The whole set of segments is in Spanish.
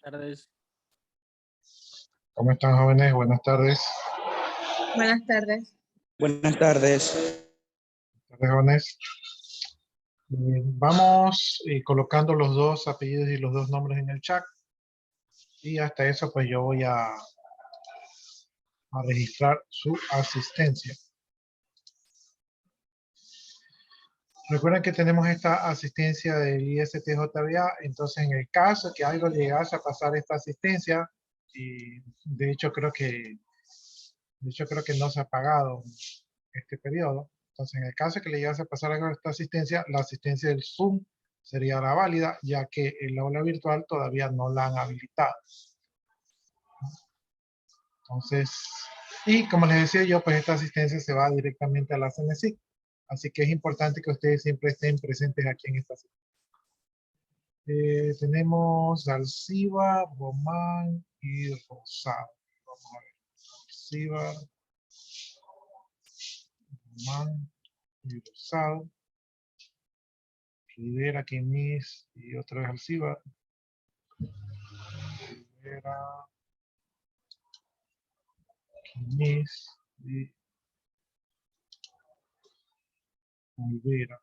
Tardes. ¿Cómo están, jóvenes? Buenas tardes. Buenas tardes. Buenas tardes. Buenas tardes, jóvenes. Vamos colocando los dos apellidos y los dos nombres en el chat. Y hasta eso, pues yo voy a registrar su asistencia. Recuerden que tenemos esta asistencia del ISTJBA, entonces en el caso que algo llegase a pasar esta asistencia, y de hecho creo que no se ha pagado este periodo, entonces en el caso que le llegase a pasar algo a esta asistencia, la asistencia del Zoom sería la válida, ya que el aula virtual todavía no la han habilitado. Entonces, y como les decía yo, pues esta asistencia se va directamente a la CNCIC. Así que es importante que ustedes siempre estén presentes aquí en esta sesión. Tenemos Alcibar, Román y Rosado. Vamos a ver. Alcibar, Román y Rosado. Rivera, Quimis y otra vez Alcibar. Rivera, Quimis y Olvera.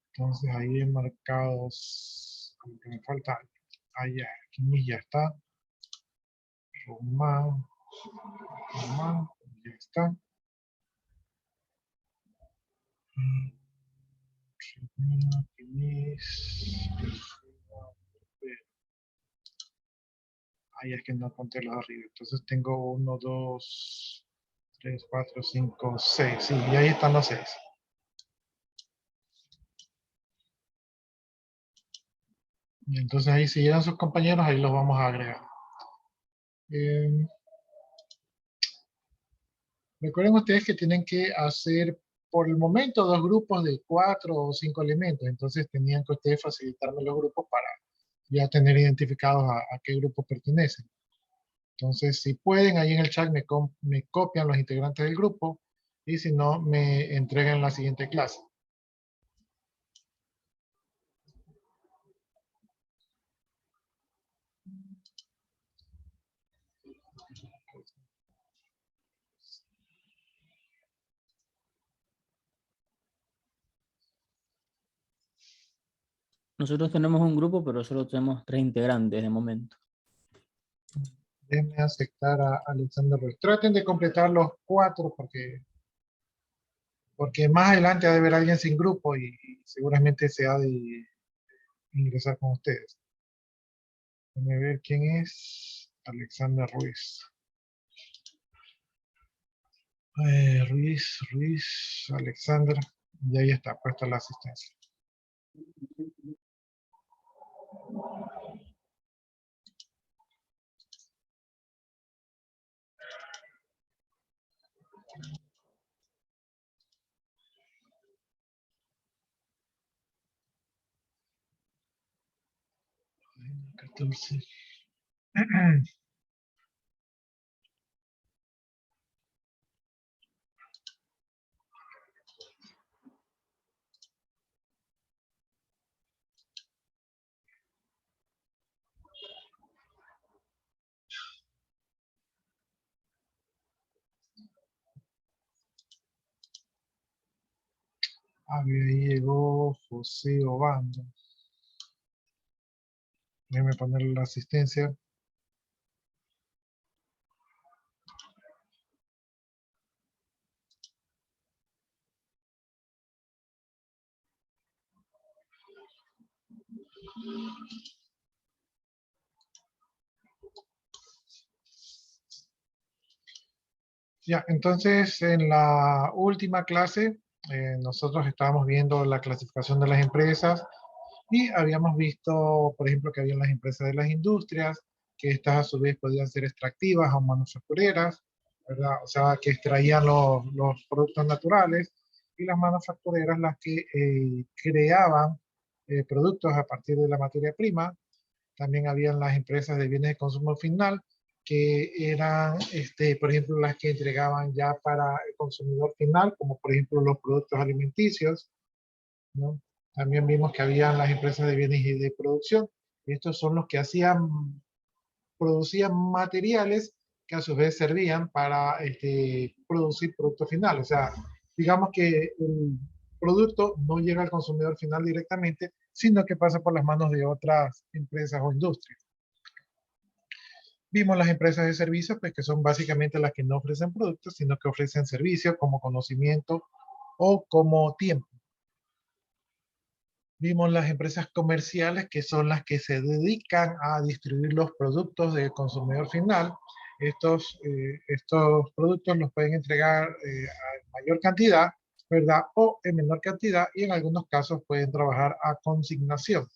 Entonces ahí he marcado, aunque me falta, allá, Quimis ya está, Román, ya está. Ahí es que no conté los arriba, entonces tengo 1, 2, 3, 4, 5, 6, sí, y ahí están los 6. Y entonces ahí si llegan sus compañeros, ahí los vamos a agregar. Recuerden ustedes que tienen que hacer por el momento 2 grupos de 4 o 5 elementos, entonces tenían que ustedes facilitarme los grupos para ya tener identificados a qué grupo pertenecen. Entonces, si pueden, ahí en el chat me copian los integrantes del grupo y si no, me entregan la siguiente clase. Nosotros tenemos un grupo, pero solo tenemos 3 integrantes de momento. Déjenme aceptar a Alexander Ruiz. Traten de completar los 4 porque más adelante ha de haber alguien sin grupo y seguramente se ha de ingresar con ustedes. Déjenme ver quién es Alexander Ruiz. Ruiz, Alexander, y ahí está puesta la asistencia. Página 14. Ahí llegó José Obando. Déjeme ponerle la asistencia. Ya, entonces en la última clase nosotros estábamos viendo la clasificación de las empresas y habíamos visto, por ejemplo, que había las empresas de las industrias, que estas a su vez podían ser extractivas o manufactureras, ¿verdad? O sea, que extraían los productos naturales, y las manufactureras las que creaban productos a partir de la materia prima. También habían las empresas de bienes de consumo final, que eran, por ejemplo, las que entregaban ya para el consumidor final, como por ejemplo los productos alimenticios, ¿no? También vimos que habían las empresas de bienes y de producción. Estos son los que producían materiales que a su vez servían para producir producto final. O sea, digamos que el producto no llega al consumidor final directamente, sino que pasa por las manos de otras empresas o industrias. Vimos las empresas de servicios, pues que son básicamente las que no ofrecen productos, sino que ofrecen servicios como conocimiento o como tiempo. Vimos las empresas comerciales, que son las que se dedican a distribuir los productos del consumidor final. Estos productos los pueden entregar a mayor cantidad, ¿verdad? O en menor cantidad, y en algunos casos pueden trabajar a consignación.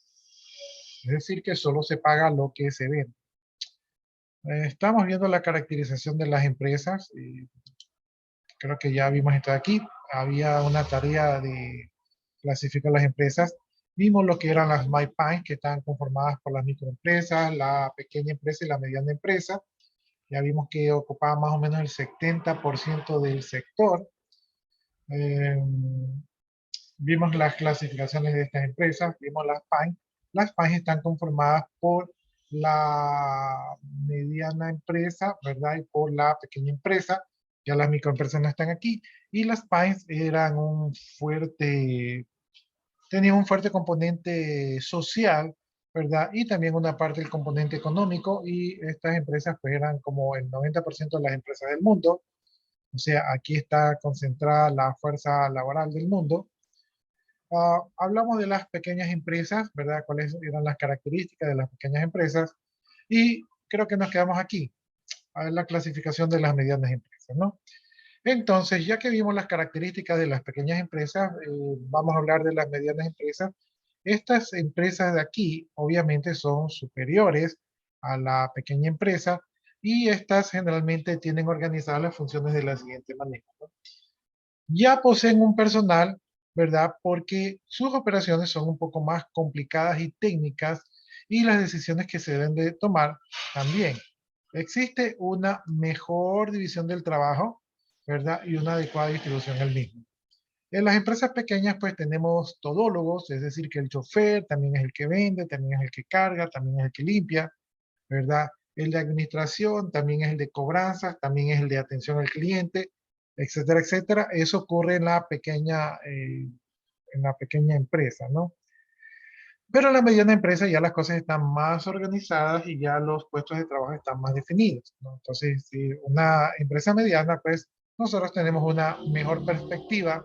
Es decir, que solo se paga lo que se vende. Estamos viendo la caracterización de las empresas. Creo que ya vimos esto de aquí. Había una tarea de clasificar las empresas. Vimos lo que eran las MyPines, que están conformadas por las microempresas, la pequeña empresa y la mediana empresa. Ya vimos que ocupaban más o menos el 70% del sector. Vimos las clasificaciones de estas empresas, vimos las PAIN. Las PAIN están conformadas por la mediana empresa, ¿verdad? Y por la pequeña empresa. Ya las microempresas no están aquí. Y las PAIN tenían un fuerte componente social, ¿verdad? Y también una parte del componente económico. Y estas empresas pues eran como el 90% de las empresas del mundo. O sea, aquí está concentrada la fuerza laboral del mundo. Hablamos de las pequeñas empresas, ¿verdad? ¿Cuáles eran las características de las pequeñas empresas? Y creo que nos quedamos aquí, a ver la clasificación de las medianas empresas, ¿no? Entonces, ya que vimos las características de las pequeñas empresas, vamos a hablar de las medianas empresas. Estas empresas de aquí, obviamente, son superiores a la pequeña empresa y estas generalmente tienen organizadas las funciones de la siguiente manera, ¿no? Ya poseen un personal, ¿verdad? Porque sus operaciones son un poco más complicadas y técnicas y las decisiones que se deben de tomar también. Existe una mejor división del trabajo, ¿verdad? Y una adecuada distribución del mismo. En las empresas pequeñas pues tenemos todólogos, es decir, que el chofer también es el que vende, también es el que carga, también es el que limpia, ¿verdad? El de administración también es el de cobranzas, también es el de atención al cliente, etcétera, etcétera. Eso ocurre en la pequeña empresa, ¿no? Pero en la mediana empresa ya las cosas están más organizadas y ya los puestos de trabajo están más definidos, ¿no? Entonces, si una empresa mediana, pues nosotros tenemos una mejor perspectiva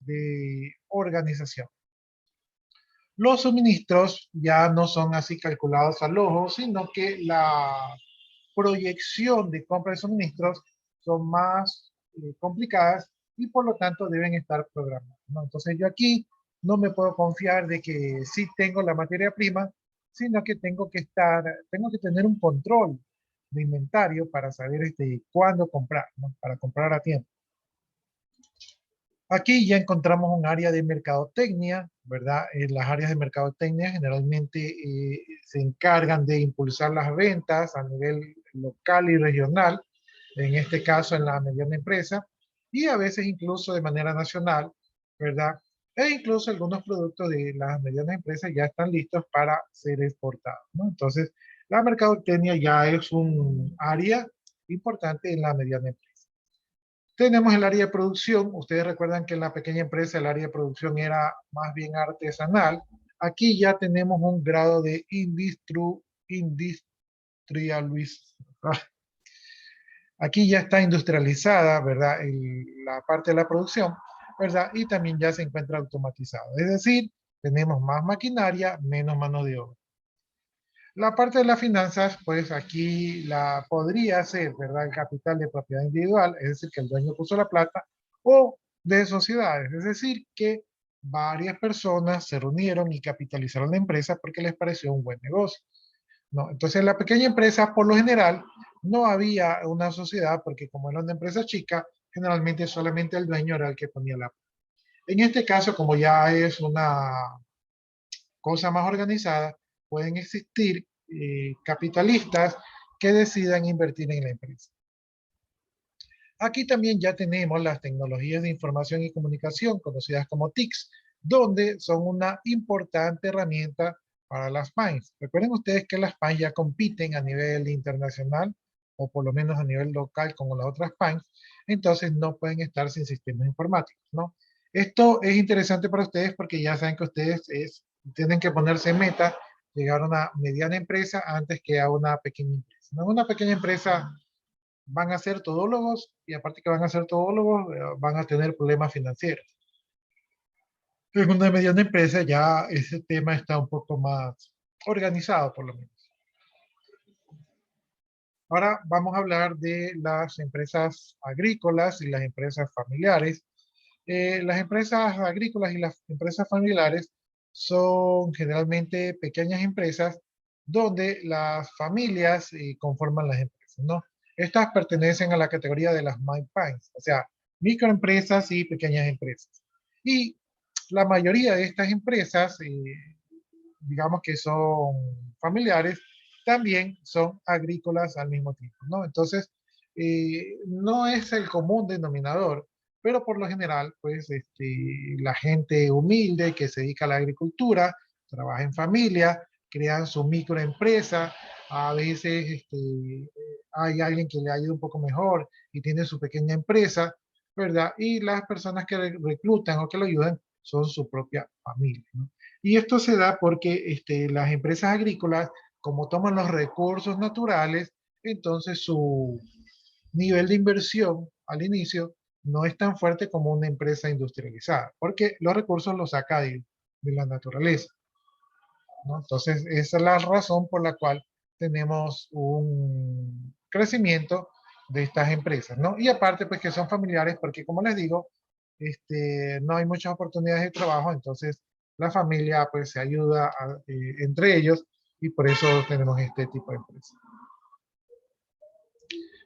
de organización. Los suministros ya no son así calculados al ojo, sino que la proyección de compra de suministros son más complicadas y por lo tanto deben estar programadas, ¿no? Entonces yo aquí no me puedo confiar de que sí tengo la materia prima, sino que tengo que tener un control de inventario para saber cuándo comprar, ¿no? Para comprar a tiempo. Aquí ya encontramos un área de mercadotecnia, ¿verdad? Las áreas de mercadotecnia generalmente se encargan de impulsar las ventas a nivel local y regional, en este caso en la mediana empresa, y a veces incluso de manera nacional, ¿verdad? E incluso algunos productos de las medianas empresas ya están listos para ser exportados, ¿no? Entonces, la mercadotecnia ya es un área importante en la mediana empresa. Tenemos el área de producción. Ustedes recuerdan que en la pequeña empresa el área de producción era más bien artesanal. Aquí ya tenemos un grado de Aquí ya está industrializada, ¿verdad? La parte de la producción, ¿verdad? Y también ya se encuentra automatizado. Es decir, tenemos más maquinaria, menos mano de obra. La parte de las finanzas, pues aquí la podría ser, ¿verdad? El capital de propiedad individual, es decir, que el dueño puso la plata, o de sociedades, es decir, que varias personas se reunieron y capitalizaron la empresa porque les pareció un buen negocio, ¿no? Entonces, en la pequeña empresa, por lo general, no había una sociedad porque como era una empresa chica, generalmente solamente el dueño era el que ponía la plata. En este caso, como ya es una cosa más organizada, pueden existir capitalistas que decidan invertir en la empresa. Aquí también ya tenemos las tecnologías de información y comunicación, conocidas como TICs, donde son una importante herramienta para las PYMEs. Recuerden ustedes que las PYMEs ya compiten a nivel internacional, o por lo menos a nivel local como las otras PYMEs, entonces no pueden estar sin sistemas informáticos, ¿no? Esto es interesante para ustedes porque ya saben que ustedes tienen que ponerse meta, llegar a una mediana empresa antes que a una pequeña empresa. ¿No? Una pequeña empresa van a ser todólogos y aparte que van a ser todólogos, van a tener problemas financieros. En una mediana empresa ya ese tema está un poco más organizado, por lo menos. Ahora vamos a hablar de las empresas agrícolas y las empresas familiares. Las empresas agrícolas y las empresas familiares son generalmente pequeñas empresas donde las familias conforman las empresas, ¿no? Estas pertenecen a la categoría de las MyPymes, o sea, microempresas y pequeñas empresas. Y la mayoría de estas empresas, digamos que son familiares, también son agrícolas al mismo tiempo, ¿no? Entonces, no es el común denominador, pero por lo general, pues, la gente humilde que se dedica a la agricultura, trabaja en familia, crean su microempresa, a veces hay alguien que le ayuda un poco mejor y tiene su pequeña empresa, ¿verdad? Y las personas que reclutan o que lo ayudan son su propia familia, ¿no? Y esto se da porque las empresas agrícolas, como toman los recursos naturales, entonces su nivel de inversión al inicio no es tan fuerte como una empresa industrializada, porque los recursos los saca de la naturaleza, ¿no? Entonces, esa es la razón por la cual tenemos un crecimiento de estas empresas, ¿no? Y aparte, pues que son familiares, porque como les digo, no hay muchas oportunidades de trabajo, entonces la familia pues se ayuda entre ellos y por eso tenemos este tipo de empresas.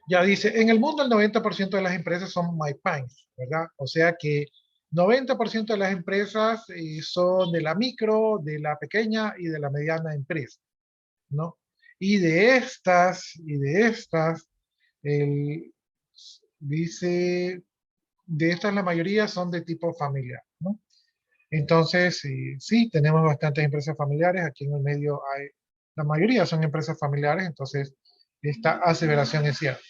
Ya dice, en el mundo el 90% de las empresas son MyPymes, ¿verdad? O sea que 90% de las empresas son de la micro, de la pequeña y de la mediana empresa, ¿no? Y de estas, dice, de estas la mayoría son de tipo familiar, ¿no? Entonces, sí, tenemos bastantes empresas familiares. Aquí en el medio hay, la mayoría son empresas familiares, entonces esta aseveración es cierta.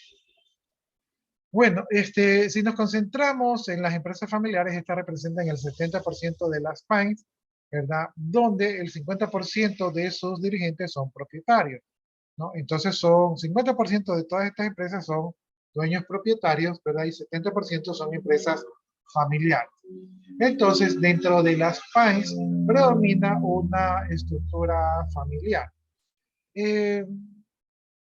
Bueno, si nos concentramos en las empresas familiares, estas representan el 70% de las PYMEs, ¿verdad? Donde el 50% de sus dirigentes son propietarios, ¿no? Entonces son 50% de todas estas empresas son dueños propietarios, ¿verdad? Y 70% son empresas familiares. Entonces, dentro de las PYMEs predomina una estructura familiar.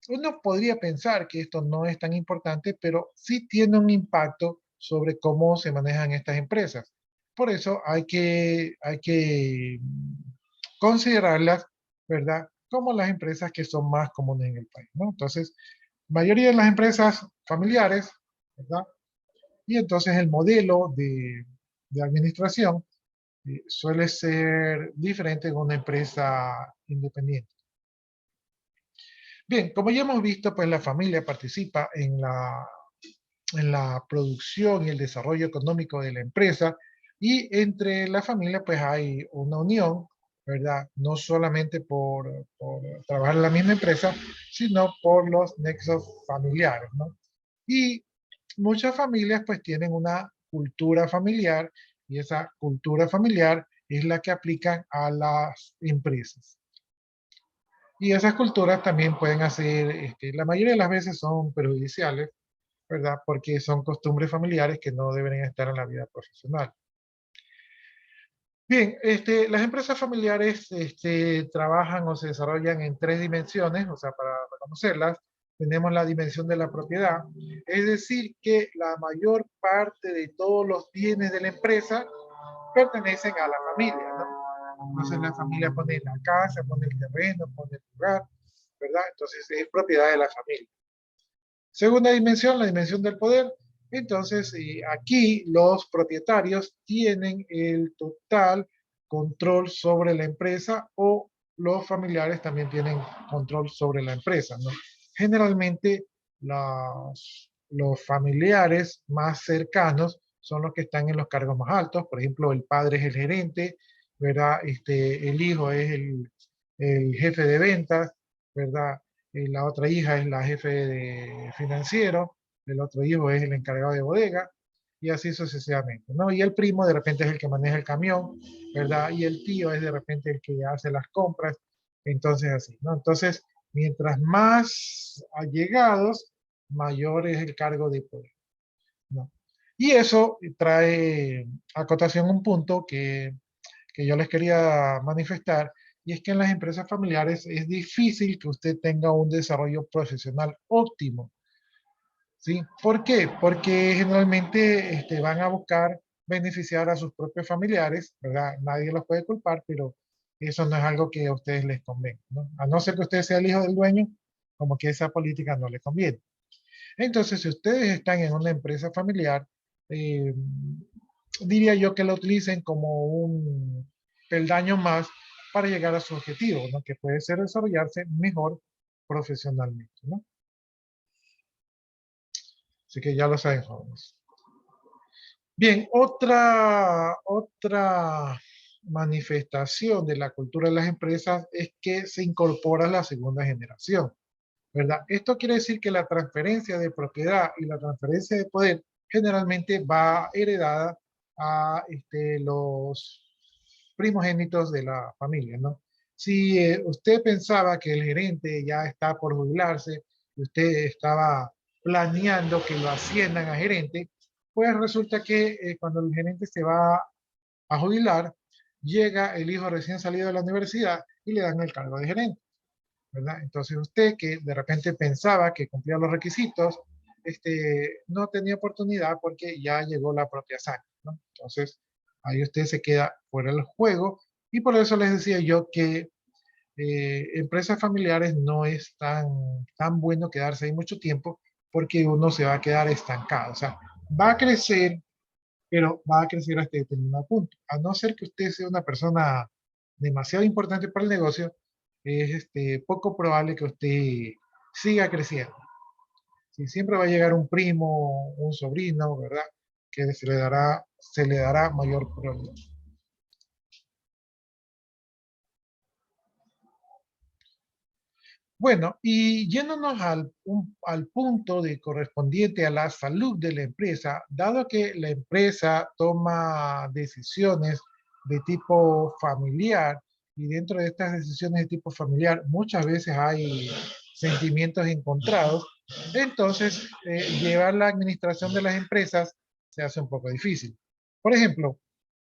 Uno podría pensar que esto no es tan importante, pero sí tiene un impacto sobre cómo se manejan estas empresas. Por eso hay que considerarlas, ¿verdad? Como las empresas que son más comunes en el país, ¿no? Entonces, mayoría de las empresas familiares, ¿verdad? Y entonces el modelo de administración suele ser diferente en una empresa independiente. Bien, como ya hemos visto, pues la familia participa en la producción y el desarrollo económico de la empresa y entre la familia pues hay una unión, ¿verdad? No solamente por trabajar en la misma empresa, sino por los nexos familiares, ¿no? Y muchas familias pues tienen una cultura familiar y esa cultura familiar es la que aplican a las empresas. Y esas culturas también pueden hacer, la mayoría de las veces son perjudiciales, ¿verdad? Porque son costumbres familiares que no deberían estar en la vida profesional. Bien, las empresas familiares trabajan o se desarrollan en tres dimensiones, o sea, para reconocerlas, tenemos la dimensión de la propiedad, es decir, que la mayor parte de todos los bienes de la empresa pertenecen a la familia, ¿no? Entonces la familia pone la casa, pone el terreno, pone el lugar, ¿verdad? Entonces es propiedad de la familia. Segunda dimensión, la dimensión del poder. Entonces, aquí los propietarios tienen el total control sobre la empresa o los familiares también tienen control sobre la empresa, ¿no? Generalmente, los familiares más cercanos son los que están en los cargos más altos. Por ejemplo, el padre es el gerente, ¿verdad? El hijo es el jefe de ventas, ¿verdad? La otra hija es la jefe de financiero, el otro hijo es el encargado de bodega, y así sucesivamente, ¿no? Y el primo de repente es el que maneja el camión, ¿verdad? Y el tío es de repente el que hace las compras, entonces así, ¿no? Entonces, mientras más allegados, mayor es el cargo de poder, ¿no? Y eso trae a cotación un punto que yo les quería manifestar, y es que en las empresas familiares es difícil que usted tenga un desarrollo profesional óptimo, ¿sí? ¿Por qué? Porque generalmente van a buscar beneficiar a sus propios familiares, ¿verdad? Nadie los puede culpar, pero eso no es algo que a ustedes les convenga, ¿no? A no ser que usted sea el hijo del dueño, como que esa política no le conviene. Entonces, si ustedes están en una empresa familiar, eh, diría yo que lo utilicen como un peldaño más para llegar a su objetivo, ¿no? Que puede ser desarrollarse mejor profesionalmente, ¿no? Así que ya lo saben, jóvenes. Bien, otra manifestación de la cultura de las empresas es que se incorpora la segunda generación, ¿verdad? Esto quiere decir que la transferencia de propiedad y la transferencia de poder generalmente va heredada a los primogénitos de la familia, ¿no? Si usted pensaba que el gerente ya está por jubilarse, y usted estaba planeando que lo asciendan a gerente, pues resulta que cuando el gerente se va a jubilar, llega el hijo recién salido de la universidad y le dan el cargo de gerente, ¿verdad? Entonces usted que de repente pensaba que cumplía los requisitos, no tenía oportunidad porque ya llegó la propia sangre, ¿no? Entonces ahí usted se queda fuera del juego, y por eso les decía yo que empresas familiares no es tan bueno quedarse ahí mucho tiempo, porque uno se va a quedar estancado. O sea, va a crecer, pero va a crecer hasta determinado punto. A no ser que usted sea una persona demasiado importante para el negocio, es poco probable que usted siga creciendo. Si siempre va a llegar un primo, un sobrino, ¿verdad? Que se le dará mayor prioridad. Bueno, y yéndonos al punto de correspondiente a la salud de la empresa, dado que la empresa toma decisiones de tipo familiar, y dentro de estas decisiones de tipo familiar muchas veces hay sentimientos encontrados, entonces llevar la administración de las empresas se hace un poco difícil. Por ejemplo,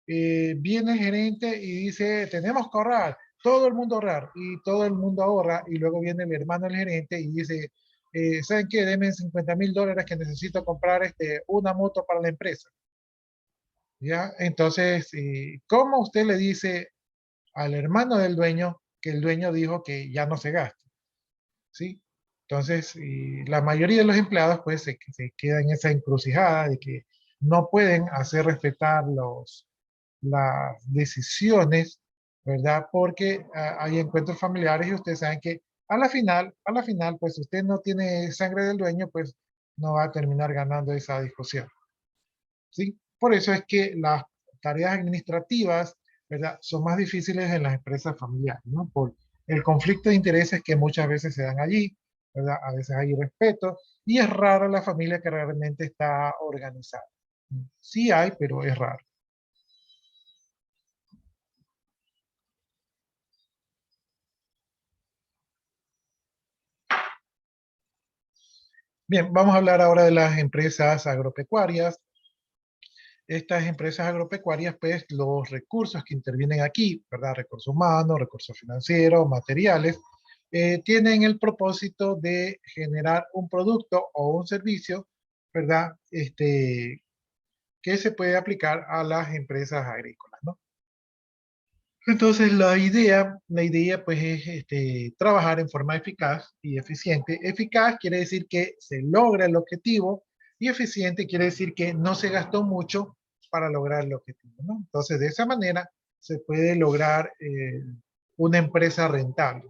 viene el gerente y dice, tenemos que ahorrar, todo el mundo ahorrar, y todo el mundo ahorra, y luego viene el hermano del gerente y dice, ¿saben qué? Denme $50,000 que necesito comprar una moto para la empresa. ¿Ya? Entonces, ¿cómo usted le dice al hermano del dueño que el dueño dijo que ya no se gasta? ¿Sí? Entonces, la mayoría de los empleados pues se queda en esa encrucijada de que no pueden hacer respetar las decisiones, ¿verdad? Porque hay encuentros familiares y ustedes saben que a la final, pues si usted no tiene sangre del dueño, pues no va a terminar ganando esa discusión, ¿sí? Por eso es que las tareas administrativas, ¿verdad? Son más difíciles en las empresas familiares, ¿no? Por el conflicto de intereses que muchas veces se dan allí, ¿verdad? A veces hay respeto, y es rara la familia que realmente está organizada. Sí hay, pero es raro. Bien, vamos a hablar ahora de las empresas agropecuarias. Estas empresas agropecuarias, pues los recursos que intervienen aquí, ¿verdad? Recursos humanos, recursos financieros, materiales, tienen el propósito de generar un producto o un servicio, ¿verdad? Que se puede aplicar a las empresas agrícolas, ¿no? Entonces la idea pues es trabajar en forma eficaz y eficiente. Eficaz quiere decir que se logra el objetivo, y eficiente quiere decir que no se gastó mucho para lograr el objetivo, ¿no? Entonces de esa manera se puede lograr una empresa rentable.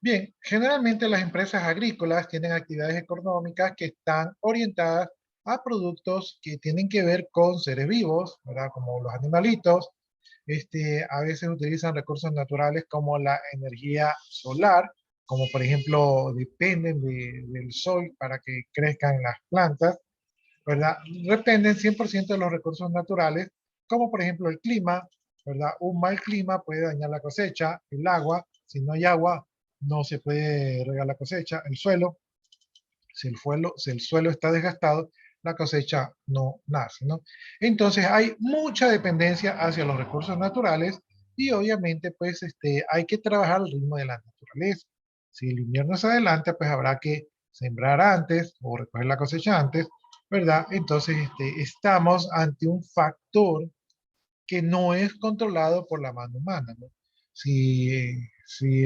Bien, generalmente las empresas agrícolas tienen actividades económicas que están orientadas a productos que tienen que ver con seres vivos, ¿verdad? Como los animalitos. A veces utilizan recursos naturales como la energía solar, como por ejemplo dependen del sol para que crezcan las plantas, ¿verdad? Dependen 100% de los recursos naturales, como por ejemplo el clima, ¿verdad? Un mal clima puede dañar la cosecha, el agua, si no hay agua, no se puede regar la cosecha, el suelo, si el suelo está desgastado, la cosecha no nace, ¿no? Entonces hay mucha dependencia hacia los recursos naturales y obviamente pues hay que trabajar al ritmo de la naturaleza. Si el invierno se adelanta, pues habrá que sembrar antes o recoger la cosecha antes, ¿verdad? Entonces estamos ante un factor que no es controlado por la mano humana, ¿no? Si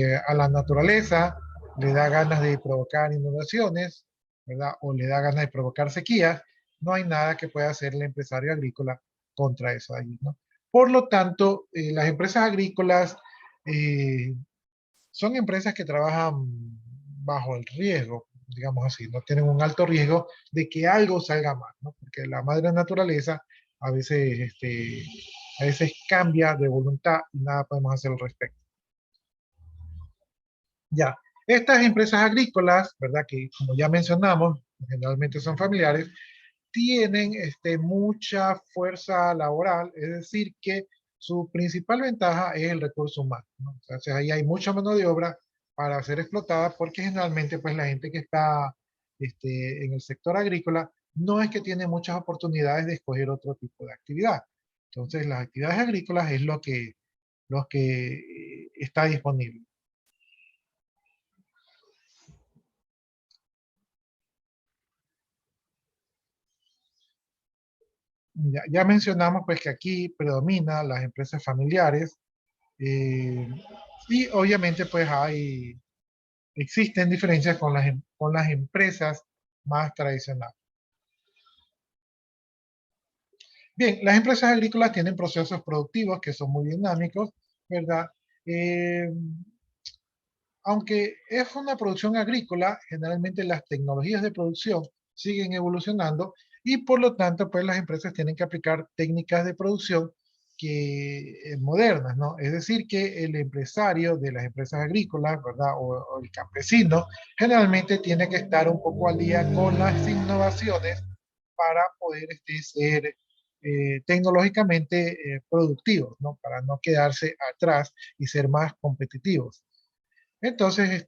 a la naturaleza le da ganas de provocar inundaciones, ¿verdad? O le da ganas de provocar sequías, no hay nada que pueda hacer el empresario agrícola contra eso ahí, ¿no? Por lo tanto, las empresas agrícolas eh, son empresas que trabajan bajo el riesgo, digamos así, no tienen un alto riesgo de que algo salga mal, ¿no? Porque la madre naturaleza a veces, a veces cambia de voluntad y nada podemos hacer al respecto. Ya, estas empresas agrícolas, ¿verdad? Que como ya mencionamos, generalmente son familiares, tienen mucha fuerza laboral, es decir, que su principal ventaja es el recurso humano, ¿no? Entonces ahí hay mucha mano de obra para ser explotada porque generalmente pues la gente que está en el sector agrícola no es que tiene muchas oportunidades de escoger otro tipo de actividad. Entonces las actividades agrícolas es lo que está disponible. Ya mencionamos pues que aquí predomina las empresas familiares, eh, y obviamente pues existen diferencias con las empresas más tradicionales. Bien, las empresas agrícolas tienen procesos productivos que son muy dinámicos, ¿verdad? Eh, Aunque es una producción agrícola, generalmente las tecnologías de producción siguen evolucionando y por lo tanto, pues las empresas tienen que aplicar técnicas de producción modernas, ¿no? Es decir, que el empresario de las empresas agrícolas, ¿verdad? O el campesino, generalmente tiene que estar un poco al día con las innovaciones para poder ser tecnológicamente productivos, ¿no? Para no quedarse atrás y ser más competitivos. Entonces,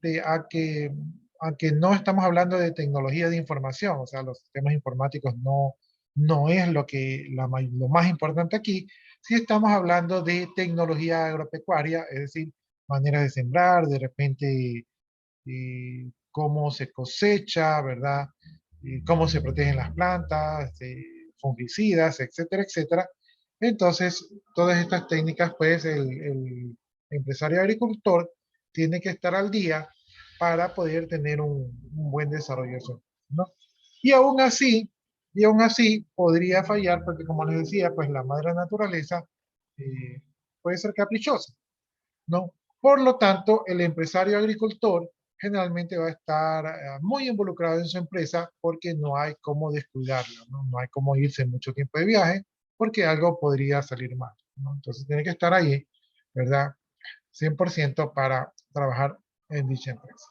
aunque no estamos hablando de tecnología de información, o sea, los sistemas informáticos no es lo más importante aquí, sí estamos hablando de tecnología agropecuaria, es decir, maneras de sembrar, de repente cómo se cosecha, ¿verdad? Cómo se protegen las plantas, fungicidas, etcétera, etcétera. Entonces, todas estas técnicas, pues el empresario agricultor tiene que estar al día para poder tener un buen desarrollo, ¿no? Y aún así, y aún así podría fallar porque como les decía, pues la madre naturaleza eh, puede ser caprichosa, ¿no? Por lo tanto, el empresario agricultor generalmente va a estar muy involucrado en su empresa porque no hay cómo descuidarlo, ¿no? No hay cómo irse mucho tiempo de viaje porque algo podría salir mal, ¿no? Entonces tiene que estar ahí, ¿verdad? 100% para trabajar en dicha empresa.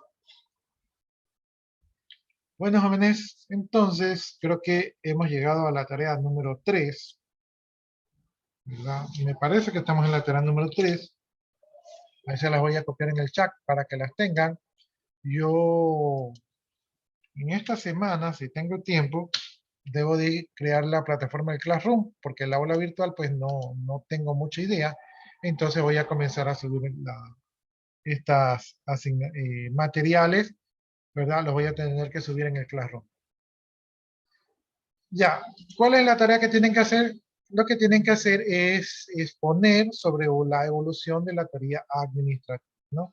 Bueno, jóvenes, entonces creo que hemos llegado a la tarea número 3, ¿verdad? Y me parece que estamos en la tarea número 3. Ahí se las voy a copiar en el chat para que las tengan. Yo en esta semana, si tengo tiempo, debo de crear la plataforma de Classroom, porque el aula virtual pues no tengo mucha idea. Entonces voy a comenzar a subir estas materiales, ¿verdad? Los voy a tener que subir en el Classroom. Ya, ¿cuál es la tarea que tienen que hacer? Lo que tienen que hacer es exponer sobre la evolución de la teoría administrativa, ¿no?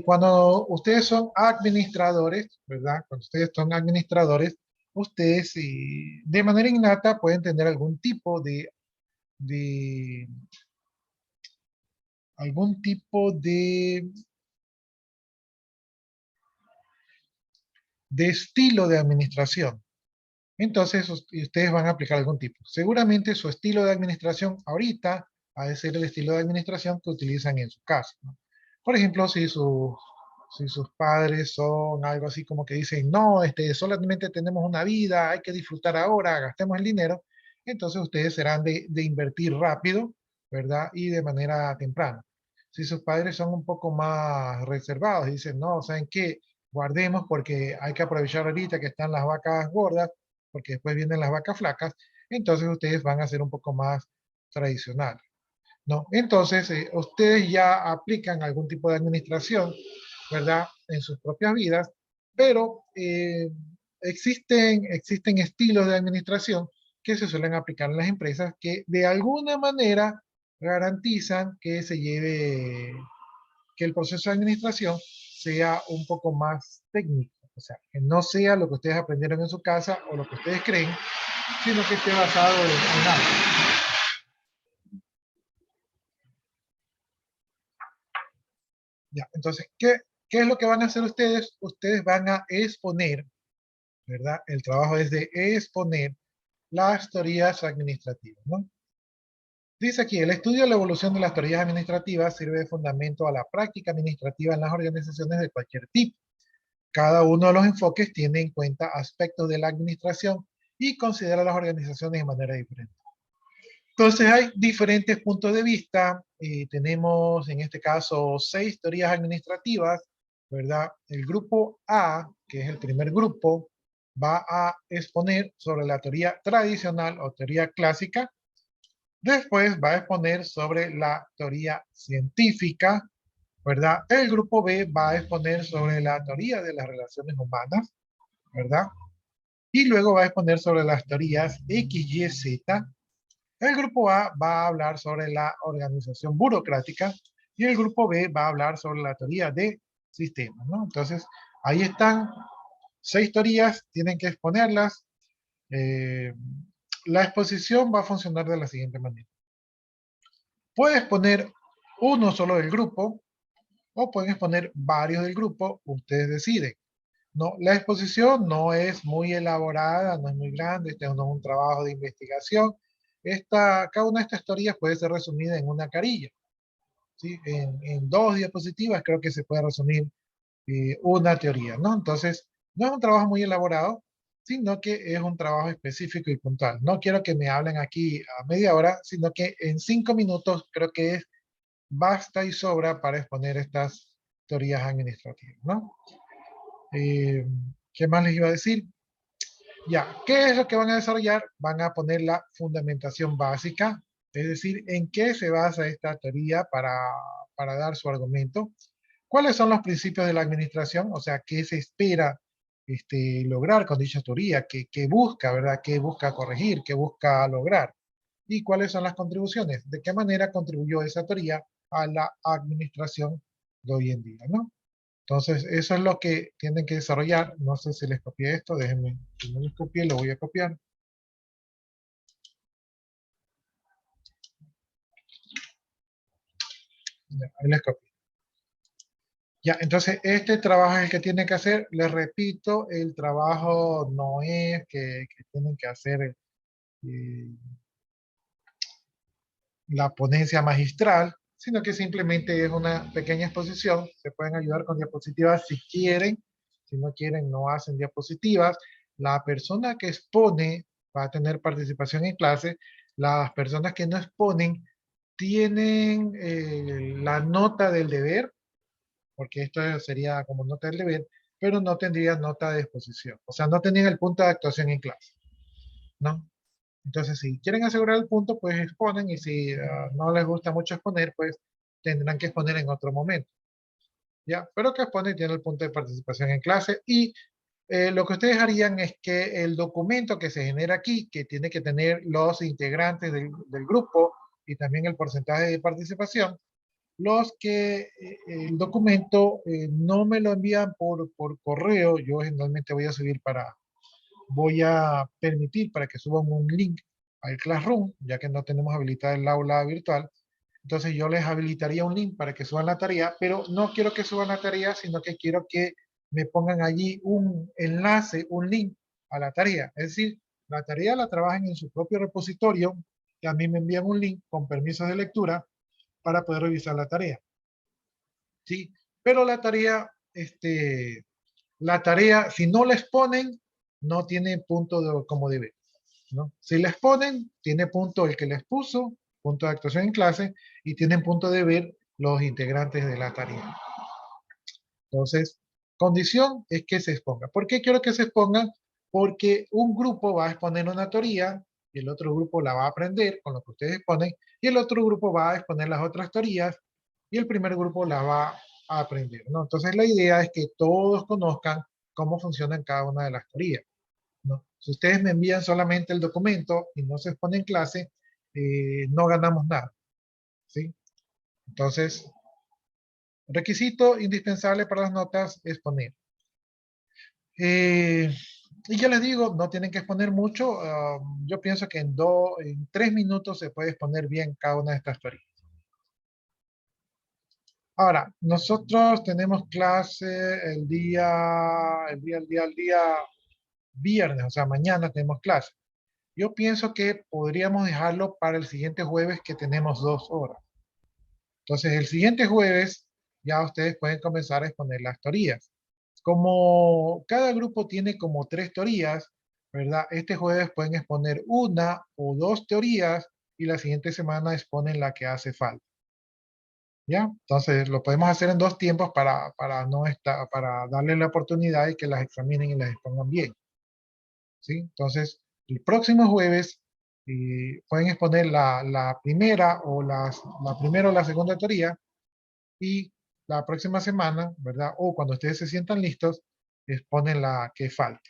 Cuando ustedes son administradores, ¿verdad? Cuando ustedes son administradores, ustedes de manera innata pueden tener de algún tipo de de estilo de administración. Entonces, ustedes van a aplicar algún tipo. Seguramente su estilo de administración ahorita ha de ser el estilo de administración que utilizan en su casa, ¿no? Por ejemplo, si sus padres son algo así como que dicen, no, solamente tenemos una vida, hay que disfrutar ahora, gastemos el dinero, entonces ustedes serán de invertir rápido, ¿verdad? Y de manera temprana. Si sus padres son un poco más reservados y dicen, no, ¿saben qué? Guardemos porque hay que aprovechar ahorita que están las vacas gordas, porque después vienen las vacas flacas, entonces ustedes van a ser un poco más tradicionales, ¿no? Entonces, ustedes ya aplican algún tipo de administración, ¿verdad? En sus propias vidas, pero existen estilos de administración que se suelen aplicar en las empresas que de alguna manera garantizan que el proceso de administración sea un poco más técnico. O sea, que no sea lo que ustedes aprendieron en su casa o lo que ustedes creen, sino que esté basado en algo. Ya, entonces, ¿qué es lo que van a hacer ustedes? Ustedes van a exponer, ¿verdad? El trabajo es de exponer las teorías administrativas, ¿no? Dice aquí, el estudio de la evolución de las teorías administrativas sirve de fundamento a la práctica administrativa en las organizaciones de cualquier tipo. Cada uno de los enfoques tiene en cuenta aspectos de la administración y considera las organizaciones de manera diferente. Entonces hay diferentes puntos de vista. Tenemos en este caso 6 teorías administrativas, ¿verdad? El grupo A, que es el primer grupo, va a exponer sobre la teoría tradicional o teoría clásica. Después va a exponer sobre la teoría científica, ¿verdad? El grupo B va a exponer sobre la teoría de las relaciones humanas, ¿verdad? Y luego va a exponer sobre las teorías X, Y, Z. El grupo A va a hablar sobre la organización burocrática y el grupo B va a hablar sobre la teoría de sistemas, ¿no? Entonces, ahí están 6 teorías, tienen que exponerlas. La exposición va a funcionar de la siguiente manera. Puedes poner uno solo del grupo o pueden exponer varios del grupo, ustedes deciden. No, la exposición no es muy elaborada, no es muy grande, este no es un trabajo de investigación. Cada una de estas teorías puede ser resumida en una carilla, ¿sí? En 2 diapositivas creo que se puede resumir una teoría, ¿no? Entonces, no es un trabajo muy elaborado, sino que es un trabajo específico y puntual. No quiero que me hablen aquí a media hora, sino que en 5 minutos creo que basta y sobra para exponer estas teorías administrativas, ¿no? ¿Qué más les iba a decir? Ya, ¿qué es lo que van a desarrollar? Van a poner la fundamentación básica, es decir, en qué se basa esta teoría para dar su argumento. ¿Cuáles son los principios de la administración? O sea, ¿qué se espera lograr con dicha teoría? ¿Qué busca, verdad? ¿Qué busca corregir? ¿Qué busca lograr? ¿Y cuáles son las contribuciones? ¿De qué manera contribuyó esa teoría a la administración de hoy en día, ¿no? Entonces, eso es lo que tienen que desarrollar. No sé si les copié esto, déjenme, si no les copié, lo voy a copiar. Ya, ahí les copié. Ya, entonces este trabajo es el que tienen que hacer. Les repito, el trabajo no es que tienen que hacer la ponencia magistral, sino que simplemente es una pequeña exposición. Se pueden ayudar con diapositivas si quieren. Si no quieren, no hacen diapositivas. La persona que expone va a tener participación en clase. Las personas que no exponen tienen la nota del deber, porque esto sería como nota del deber, pero no tendrían nota de exposición. O sea, no tenían el punto de actuación en clase, ¿no? Entonces, si quieren asegurar el punto, pues exponen, y si no les gusta mucho exponer, pues tendrán que exponer en otro momento. ¿Ya? Pero que exponen tiene el punto de participación en clase, y lo que ustedes harían es que el documento que se genera aquí, que tiene que tener los integrantes del grupo y también el porcentaje de participación, el documento no me lo envían por correo, yo generalmente voy a permitir para que suban un link al Classroom, ya que no tenemos habilitada el aula virtual. Entonces yo les habilitaría un link para que suban la tarea, pero no quiero que suban la tarea, sino que quiero que me pongan allí un enlace, un link a la tarea. Es decir, la tarea la trabajan en su propio repositorio y a mí me envían un link con permisos de lectura para poder revisar la tarea. ¿Sí? Pero la tarea, si no la exponen, no tiene punto como debe, ¿no? Si la exponen, tiene punto el que les puso, punto de actuación en clase, y tienen punto de ver los integrantes de la tarea. Entonces, condición es que se exponga. ¿Por qué quiero que se expongan? Porque un grupo va a exponer una teoría y el otro grupo la va a aprender con lo que ustedes exponen y el otro grupo va a exponer las otras teorías y el primer grupo la va a aprender, ¿no? Entonces, la idea es que todos conozcan cómo funcionan cada una de las teorías, ¿no? Si ustedes me envían solamente el documento y no se expone en clase, no ganamos nada, ¿sí? Entonces, requisito indispensable para las notas es poner. Y ya les digo, no tienen que exponer mucho. Yo pienso que en 3 minutos se puede exponer bien cada una de estas teorías. Ahora, nosotros tenemos clase el día viernes, o sea, mañana tenemos clase. Yo pienso que podríamos dejarlo para el siguiente jueves que tenemos 2 horas. Entonces, el siguiente jueves ya ustedes pueden comenzar a exponer las teorías. Como cada grupo tiene como 3 teorías, ¿verdad? Este jueves pueden exponer 1 o 2 teorías y la siguiente semana exponen la que hace falta. ¿Ya? Entonces, lo podemos hacer en 2 tiempos para darle la oportunidad de que las examinen y las expongan bien. ¿Sí? Entonces, el próximo jueves pueden exponer la primera o la primera o la segunda teoría y la próxima semana, ¿verdad? O cuando ustedes se sientan listos, exponen la que falte.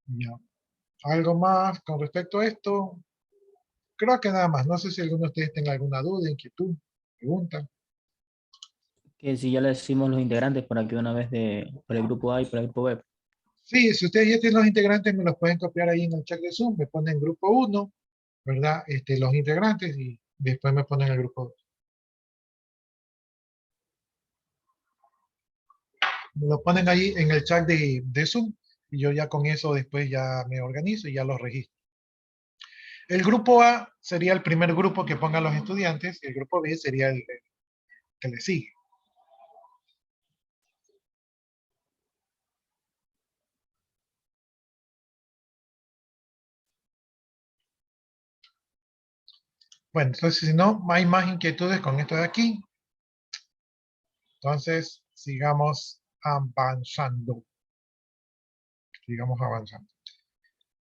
Ya. ¿Algo más con respecto a esto? Creo que nada más. No sé si alguno de ustedes tenga alguna duda, inquietud, pregunta. Que si ya le decimos los integrantes para que una vez por el grupo A y por el grupo B. Sí, si ustedes ya tienen los integrantes, me los pueden copiar ahí en el chat de Zoom. Me ponen grupo 1, ¿verdad? Los integrantes y después me ponen el grupo 2. Me lo ponen ahí en el chat de Zoom y yo ya con eso después ya me organizo y ya los registro. El grupo A sería el primer grupo que pongan los estudiantes y el grupo B sería el que le sigue. Bueno, entonces si no hay más inquietudes con esto de aquí, entonces sigamos avanzando. Sigamos avanzando.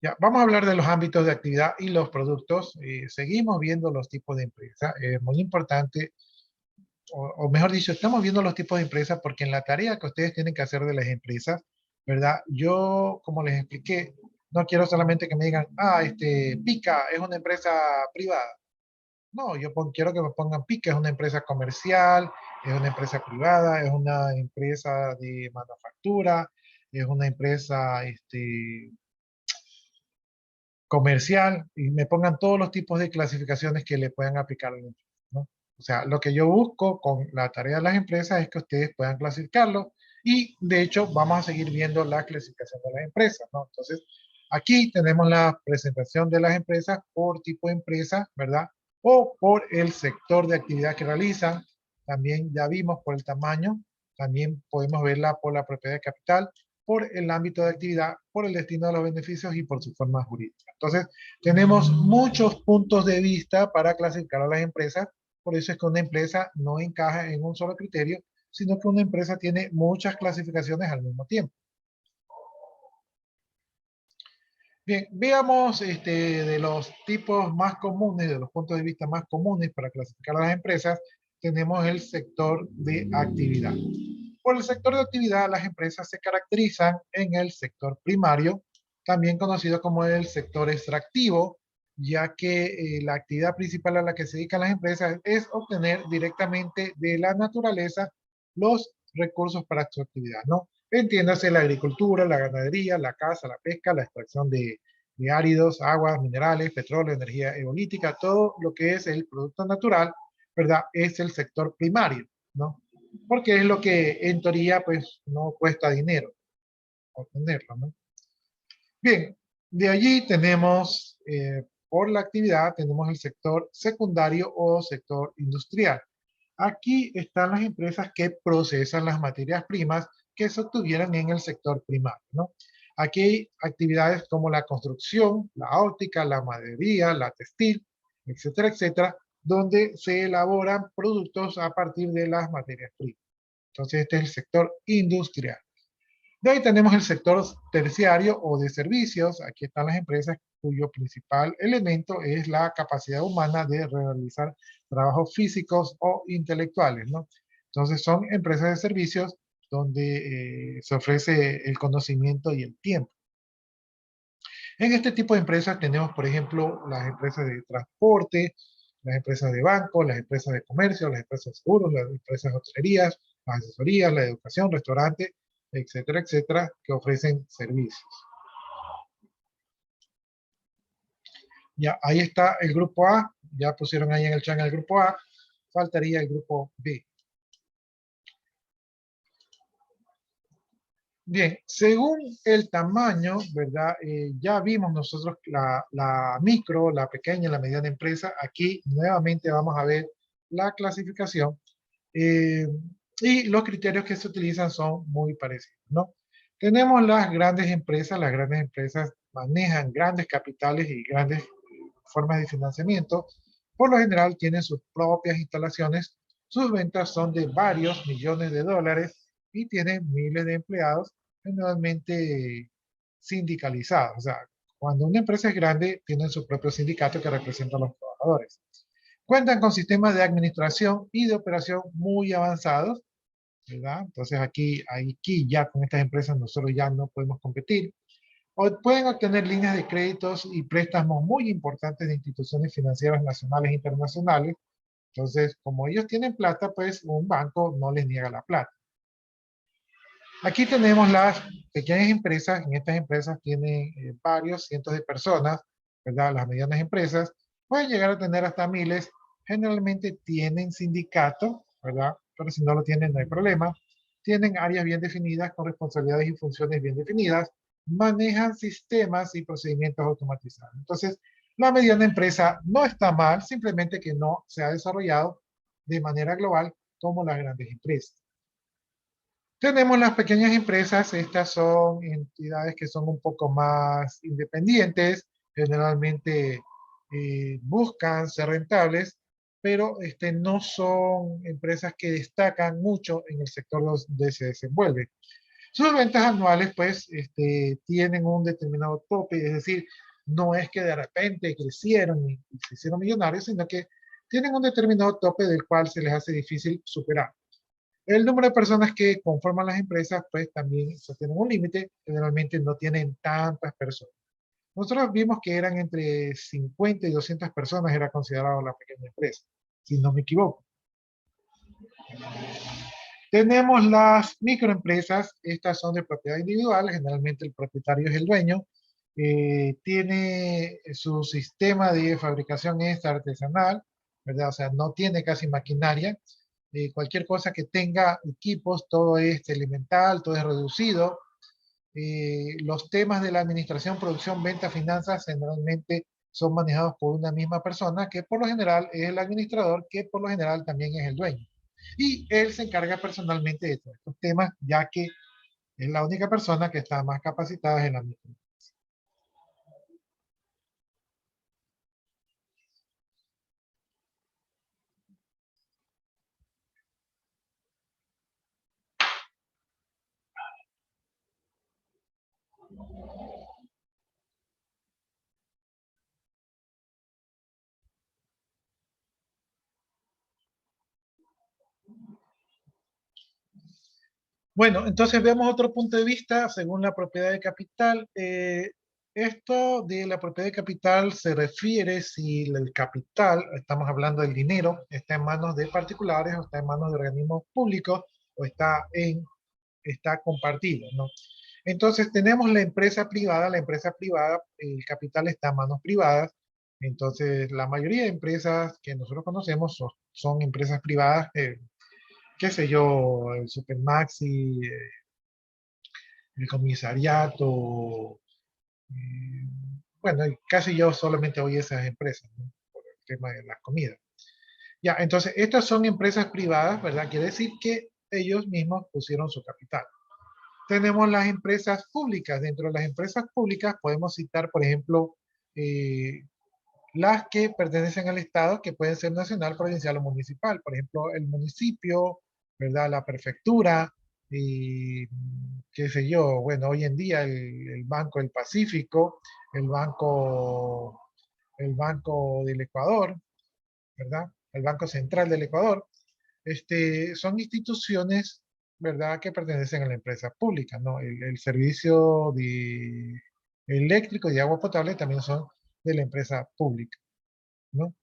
Ya, vamos a hablar de los ámbitos de actividad y los productos. Seguimos viendo los tipos de empresa. Es muy importante, o mejor dicho, estamos viendo los tipos de empresas porque en la tarea que ustedes tienen que hacer de las empresas, ¿verdad? Yo, como les expliqué, no quiero solamente que me digan, Pica es una empresa privada. No, yo quiero que me pongan Pica, es una empresa comercial, es una empresa privada, es una empresa de manufactura, es una empresa, comercial y me pongan todos los tipos de clasificaciones que le puedan aplicar a la empresa, ¿no? O sea, lo que yo busco con la tarea de las empresas es que ustedes puedan clasificarlo y de hecho vamos a seguir viendo la clasificación de las empresas, ¿no? Entonces, aquí tenemos la presentación de las empresas por tipo de empresa, ¿verdad? O por el sector de actividad que realizan. También ya vimos por el tamaño, también podemos verla por la propiedad de capital, por el ámbito de actividad, por el destino de los beneficios y por su forma jurídica. Entonces, tenemos muchos puntos de vista para clasificar a las empresas. Por eso es que una empresa no encaja en un solo criterio, sino que una empresa tiene muchas clasificaciones al mismo tiempo. Bien, veamos de los tipos más comunes, de los puntos de vista más comunes para clasificar a las empresas, tenemos el sector de actividad. Por el sector de actividad, las empresas se caracterizan en el sector primario, también conocido como el sector extractivo, ya que la actividad principal a la que se dedican las empresas es obtener directamente de la naturaleza los recursos para su actividad, ¿no? Entiéndase la agricultura, la ganadería, la caza, la pesca, la extracción de áridos, aguas, minerales, petróleo, energía eolítica, todo lo que es el producto natural, ¿verdad? Es el sector primario, ¿no? porque es lo que en teoría pues no cuesta dinero obtenerlo, ¿no? Bien, de allí tenemos, por la actividad, tenemos el sector secundario o sector industrial. Aquí están las empresas que procesan las materias primas que se obtuvieran en el sector primario, ¿no? Aquí hay actividades como la construcción, la óptica, la maderería, la textil, etcétera, etcétera, donde se elaboran productos a partir de las materias primas. Entonces, este es el sector industrial. De ahí tenemos el sector terciario o de servicios. Aquí están las empresas cuyo principal elemento es la capacidad humana de realizar trabajos físicos o intelectuales, ¿no? Entonces son empresas de servicios donde se ofrece el conocimiento y el tiempo. En este tipo de empresas tenemos, por ejemplo, las empresas de transporte, las empresas de banco, las empresas de comercio, las empresas de seguros, las empresas de hotelerías, las asesorías, la educación, restaurantes, etcétera, etcétera, que ofrecen servicios. Ya, ahí está el grupo A, ya pusieron ahí en el chat el grupo A, faltaría el grupo B. Bien, según el tamaño, ¿verdad? Ya vimos nosotros la micro, la pequeña y la mediana empresa. Aquí nuevamente vamos a ver la clasificación. Y los criterios que se utilizan son muy parecidos, ¿no? Tenemos las grandes empresas manejan grandes capitales y grandes formas de financiamiento. Por lo general tienen sus propias instalaciones, sus ventas son de varios millones de dólares y tienen miles de empleados, generalmente sindicalizados. O sea, cuando una empresa es grande, tienen su propio sindicato que representa a los trabajadores. Cuentan con sistemas de administración y de operación muy avanzados, ¿verdad? Entonces aquí ya con estas empresas nosotros ya no podemos competir. O pueden obtener líneas de créditos y préstamos muy importantes de instituciones financieras nacionales e internacionales. Entonces, como ellos tienen plata, pues un banco no les niega la plata. Aquí tenemos las pequeñas empresas. En estas empresas tienen varios cientos de personas, ¿verdad? Las medianas empresas pueden llegar a tener hasta miles. Generalmente tienen sindicato, ¿verdad? Pero si no lo tienen, no hay problema. Tienen áreas bien definidas con responsabilidades y funciones bien definidas. Manejan sistemas y procedimientos automatizados. Entonces, la mediana empresa no está mal, simplemente que no se ha desarrollado de manera global como las grandes empresas. Tenemos las pequeñas empresas. Estas son entidades que son un poco más independientes, generalmente buscan ser rentables, pero no son empresas que destacan mucho en el sector donde se desenvuelve. Sus ventas anuales pues tienen un determinado tope, es decir, no es que de repente crecieron y se hicieron millonarios, sino que tienen un determinado tope del cual se les hace difícil superar. El número de personas que conforman las empresas, pues también se tiene un límite, generalmente no tienen tantas personas. Nosotros vimos que eran entre 50 y 200 personas, era considerado la pequeña empresa, si no me equivoco. Tenemos las microempresas. Estas son de propiedad individual, generalmente el propietario es el dueño. Tiene su sistema de fabricación es artesanal, ¿verdad? O sea, no tiene casi maquinaria. Cualquier cosa que tenga equipos, todo es elemental, todo es reducido. Los temas de la administración, producción, venta, finanzas, generalmente son manejados por una misma persona, que por lo general es el administrador, que por lo general también es el dueño. Y él se encarga personalmente de todos estos temas, ya que es la única persona que está más capacitada en la misma. Bueno, entonces vemos otro punto de vista según la propiedad de capital. Esto de la propiedad de capital se refiere si el capital, estamos hablando del dinero, está en manos de particulares o está en manos de organismos públicos o está compartido, ¿no? Entonces tenemos la empresa privada, el capital está en manos privadas. Entonces la mayoría de empresas que nosotros conocemos son empresas privadas, qué sé yo, el Supermaxi, el comisariato, eh, bueno, y casi yo solamente oí esas empresas, ¿no? Por el tema de las comidas. Ya, entonces, estas son empresas privadas, ¿verdad? Quiere decir que ellos mismos pusieron su capital. Tenemos las empresas públicas. Dentro de las empresas públicas podemos citar, por ejemplo, eh, las que pertenecen al Estado, que pueden ser nacional, provincial o municipal. Por ejemplo, el municipio, ¿verdad? La prefectura, y qué sé yo, bueno, hoy en día el Banco del Pacífico, el Banco del Ecuador, ¿verdad? El Banco Central del Ecuador, son instituciones, ¿verdad?, que pertenecen a la empresa pública, ¿no? El servicio de eléctrico y de agua potable también son de la empresa pública, ¿no?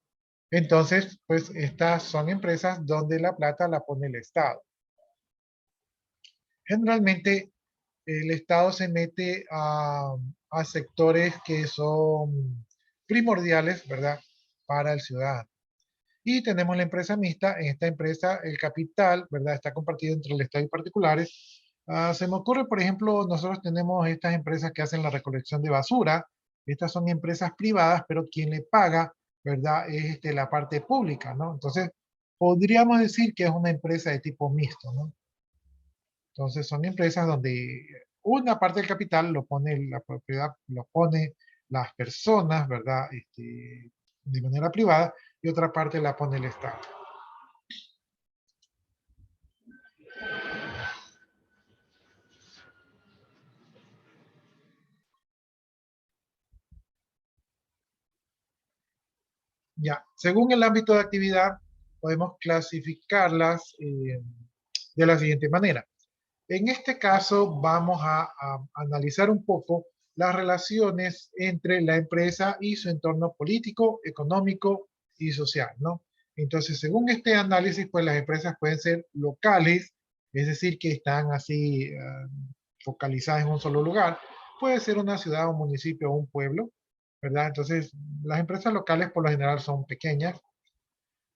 Entonces, pues estas son empresas donde la plata la pone el Estado. Generalmente, el Estado se mete a sectores que son primordiales, ¿verdad?, para el ciudadano. Y tenemos la empresa mixta. En esta empresa, el capital, ¿verdad?, está compartido entre el Estado y particulares. Se me ocurre, por ejemplo, nosotros tenemos estas empresas que hacen la recolección de basura. Estas son empresas privadas, pero quien le paga, ¿verdad?, es la parte pública, ¿no? Entonces, podríamos decir que es una empresa de tipo mixto, ¿no? Entonces, son empresas donde una parte del capital lo pone la propiedad, lo pone las personas, ¿verdad?, de manera privada, y otra parte la pone el Estado. Ya, según el ámbito de actividad, podemos clasificarlas de la siguiente manera. En este caso, vamos a analizar un poco las relaciones entre la empresa y su entorno político, económico y social, ¿no? Entonces, según este análisis, pues las empresas pueden ser locales, es decir, que están así focalizadas en un solo lugar. Puede ser una ciudad, un municipio o un pueblo, ¿verdad? Entonces, las empresas locales por lo general son pequeñas.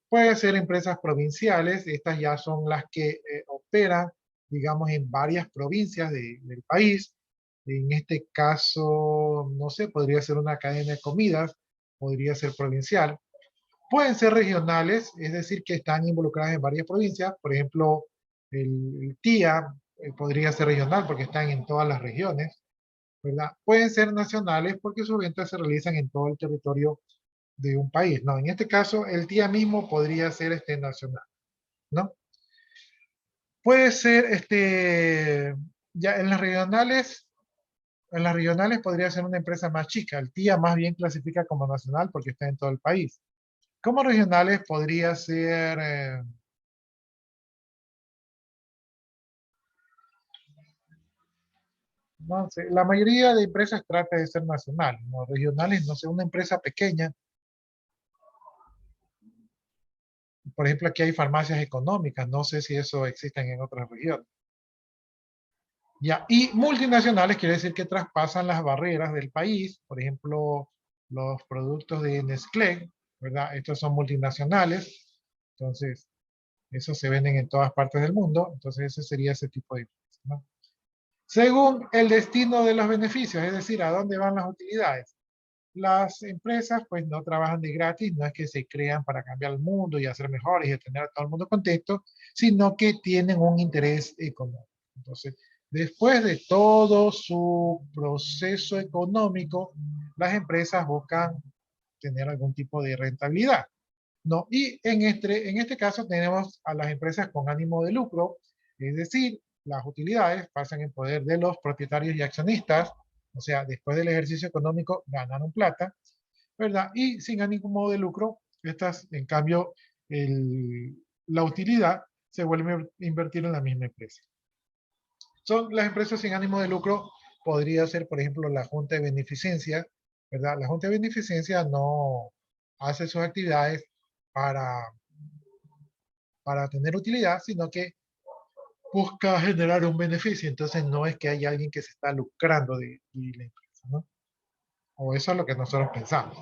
Puede ser empresas provinciales. Estas ya son las que operan, digamos, en varias provincias del país. En este caso, no sé, podría ser una cadena de comidas, podría ser provincial. Pueden ser regionales, es decir, que están involucradas en varias provincias. Por ejemplo, el TIA podría ser regional porque están en todas las regiones, ¿verdad? Pueden ser nacionales porque sus ventas se realizan en todo el territorio de un país, ¿no? En este caso, el TIA mismo podría ser nacional, ¿no? Puede ser, ya en las regionales podría ser una empresa más chica. El TIA más bien clasifica como nacional porque está en todo el país. Como regionales podría ser, no sé, la mayoría de empresas trata de ser nacional, ¿no? Regionales, no sé, una empresa pequeña. Por ejemplo, aquí hay farmacias económicas, no sé si eso existe en otras regiones. Ya, y multinacionales quiere decir que traspasan las barreras del país. Por ejemplo, los productos de Nestlé, ¿verdad? Estos son multinacionales. Entonces, esos se venden en todas partes del mundo. Entonces, ese sería ese tipo de empresa, ¿no? Según el destino de los beneficios, es decir, a dónde van las utilidades. Las empresas, pues, no trabajan de gratis, no es que se crean para cambiar el mundo y hacer mejores y tener a todo el mundo contento, sino que tienen un interés económico. Entonces, después de todo su proceso económico, las empresas buscan tener algún tipo de rentabilidad, ¿no? Y en este caso tenemos a las empresas con ánimo de lucro, es decir, las utilidades pasan en poder de los propietarios y accionistas, o sea, después del ejercicio económico ganaron plata, ¿verdad? Y sin ánimo de lucro, estas, en cambio, la utilidad se vuelve a invertir en la misma empresa. Son las empresas sin ánimo de lucro, podría ser, por ejemplo, la Junta de Beneficencia, ¿verdad? La Junta de Beneficencia no hace sus actividades para, para tener utilidad, sino que busca generar un beneficio. Entonces no es que haya alguien que se está lucrando de la empresa, ¿no? O eso es lo que nosotros pensamos.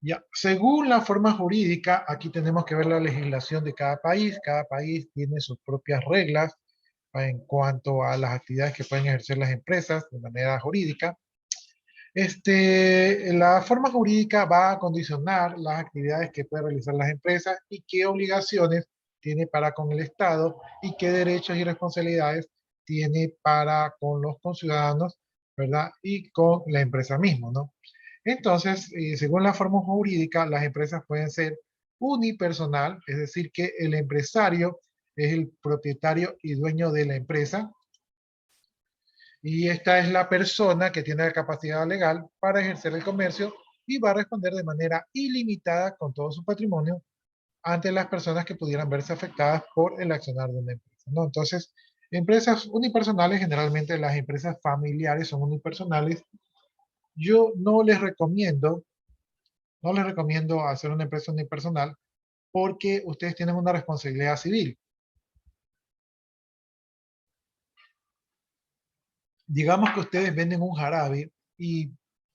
Ya, según la forma jurídica, aquí tenemos que ver la legislación de cada país. Cada país tiene sus propias reglas en cuanto a las actividades que pueden ejercer las empresas de manera jurídica. La forma jurídica va a condicionar las actividades que pueden realizar las empresas y qué obligaciones tiene para con el Estado y qué derechos y responsabilidades tiene para con los conciudadanos, ¿verdad? Y con la empresa misma, ¿no? Entonces, según la forma jurídica, las empresas pueden ser unipersonal, es decir, que el empresario es el propietario y dueño de la empresa, y esta es la persona que tiene la capacidad legal para ejercer el comercio y va a responder de manera ilimitada con todo su patrimonio ante las personas que pudieran verse afectadas por el accionar de una empresa, ¿no? Entonces, empresas unipersonales, generalmente las empresas familiares son unipersonales. Yo no les recomiendo hacer una empresa unipersonal porque ustedes tienen una responsabilidad civil. Digamos que ustedes venden un jarabe y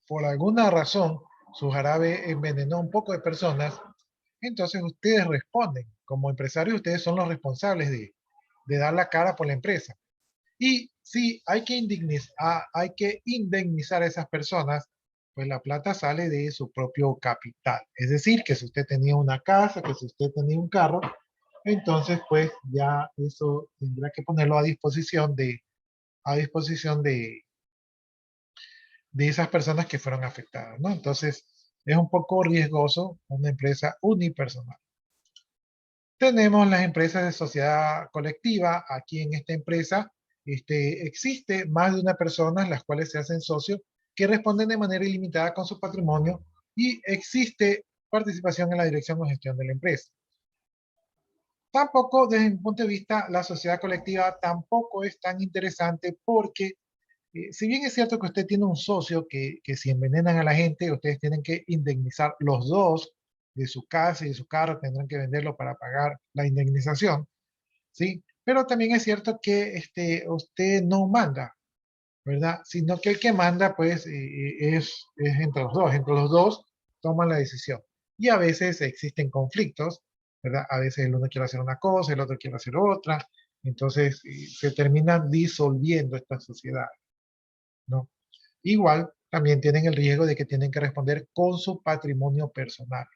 por alguna razón su jarabe envenenó a un poco de personas, entonces ustedes responden. Como empresarios, ustedes son los responsables de dar la cara por la empresa. Y si hay que indemnizar a esas personas, pues la plata sale de su propio capital. Es decir, que si usted tenía una casa, que si usted tenía un carro, entonces pues ya eso tendrá que ponerlo a disposición de esas personas que fueron afectadas, ¿no? Entonces, es un poco riesgoso una empresa unipersonal. Tenemos las empresas de sociedad colectiva. Aquí en esta empresa existe más de una persona, las cuales se hacen socios, que responden de manera ilimitada con su patrimonio y existe participación en la dirección o gestión de la empresa. Tampoco, desde mi punto de vista, la sociedad colectiva tampoco es tan interesante porque si bien es cierto que usted tiene un socio que si envenenan a la gente, ustedes tienen que indemnizar los dos de su casa y de su carro, tendrán que venderlo para pagar la indemnización, ¿sí? Pero también es cierto que usted no manda, ¿verdad? Sino que el que manda, pues, es entre los dos toman la decisión. Y a veces existen conflictos, ¿verdad? A veces el uno quiere hacer una cosa, el otro quiere hacer otra, entonces se terminan disolviendo esta sociedad, ¿no? Igual, también tienen el riesgo de que tienen que responder con su patrimonio personal.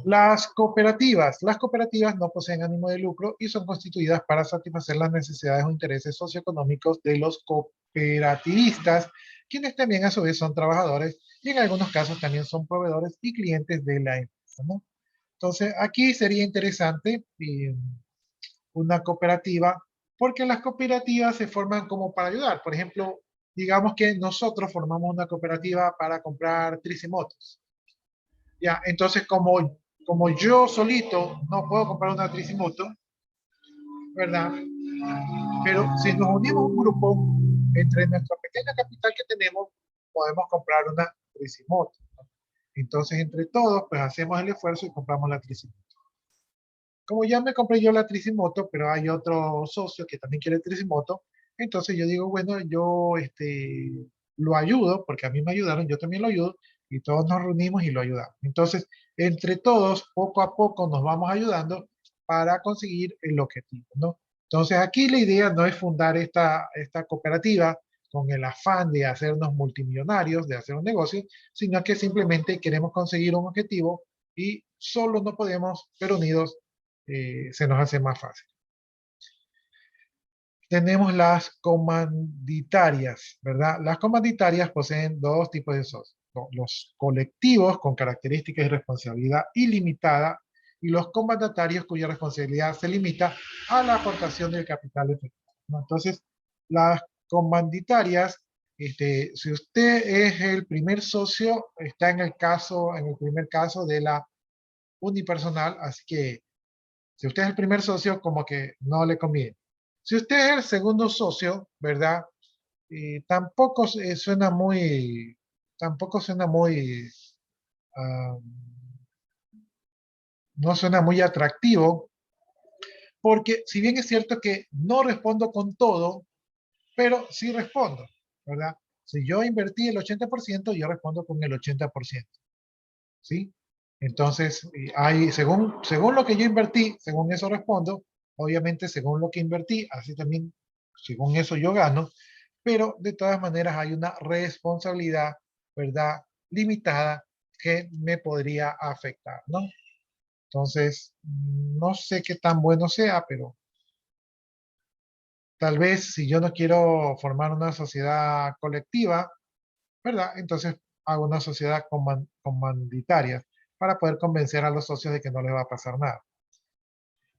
Las cooperativas no poseen ánimo de lucro y son constituidas para satisfacer las necesidades o intereses socioeconómicos de los cooperativistas, quienes también a su vez son trabajadores y en algunos casos también son proveedores y clientes de la empresa, ¿no? Entonces, aquí sería interesante una cooperativa, porque las cooperativas se forman como para ayudar. Por ejemplo, digamos que nosotros formamos una cooperativa para comprar tricimotos. Ya, entonces como yo solito no puedo comprar una tricimoto, ¿verdad? Pero si nos unimos un grupo, entre nuestra pequeña capital que tenemos, podemos comprar una tricimoto, ¿no? Entonces, entre todos, pues hacemos el esfuerzo y compramos la tricimoto. Como ya me compré yo la tricimoto, pero hay otro socio que también quiere tricimoto, entonces yo digo, bueno, yo lo ayudo, porque a mí me ayudaron, yo también lo ayudo, y todos nos reunimos y lo ayudamos. Entonces, entre todos, poco a poco nos vamos ayudando para conseguir el objetivo, ¿no? Entonces, aquí la idea no es fundar esta cooperativa con el afán de hacernos multimillonarios, de hacer un negocio, sino que simplemente queremos conseguir un objetivo y solo no podemos, pero unidos se nos hace más fácil. Tenemos las comanditarias, ¿verdad? Las comanditarias poseen dos tipos de socios. Los colectivos con características y responsabilidad ilimitada y los comandatarios cuya responsabilidad se limita a la aportación del capital efectivo, ¿no? Entonces, las comanditarias, si usted es el primer socio, está en el primer caso de la unipersonal, así que si usted es el primer socio, como que no le conviene. Si usted es el segundo socio, ¿verdad? Tampoco suena muy, uh, no suena muy atractivo, porque si bien es cierto que no respondo con todo, pero sí respondo, ¿verdad? Si yo invertí el 80%, yo respondo con el 80%. ¿Sí? Entonces, según lo que yo invertí, según eso respondo. Obviamente, según lo que invertí, así también, según eso yo gano. Pero de todas maneras hay una responsabilidad, ¿verdad? Limitada que me podría afectar, ¿no? Entonces, no sé qué tan bueno sea, pero tal vez si yo no quiero formar una sociedad colectiva, ¿verdad? Entonces hago una sociedad comanditaria para poder convencer a los socios de que no les va a pasar nada.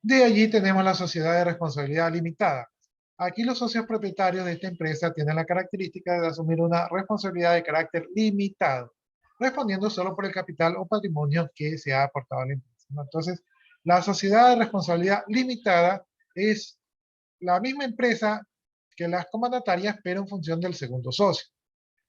De allí tenemos la sociedad de responsabilidad limitada. Aquí los socios propietarios de esta empresa tienen la característica de asumir una responsabilidad de carácter limitado, respondiendo solo por el capital o patrimonio que se ha aportado a la empresa, ¿no? Entonces, la sociedad de responsabilidad limitada es la misma empresa que las comandatarias, pero en función del segundo socio.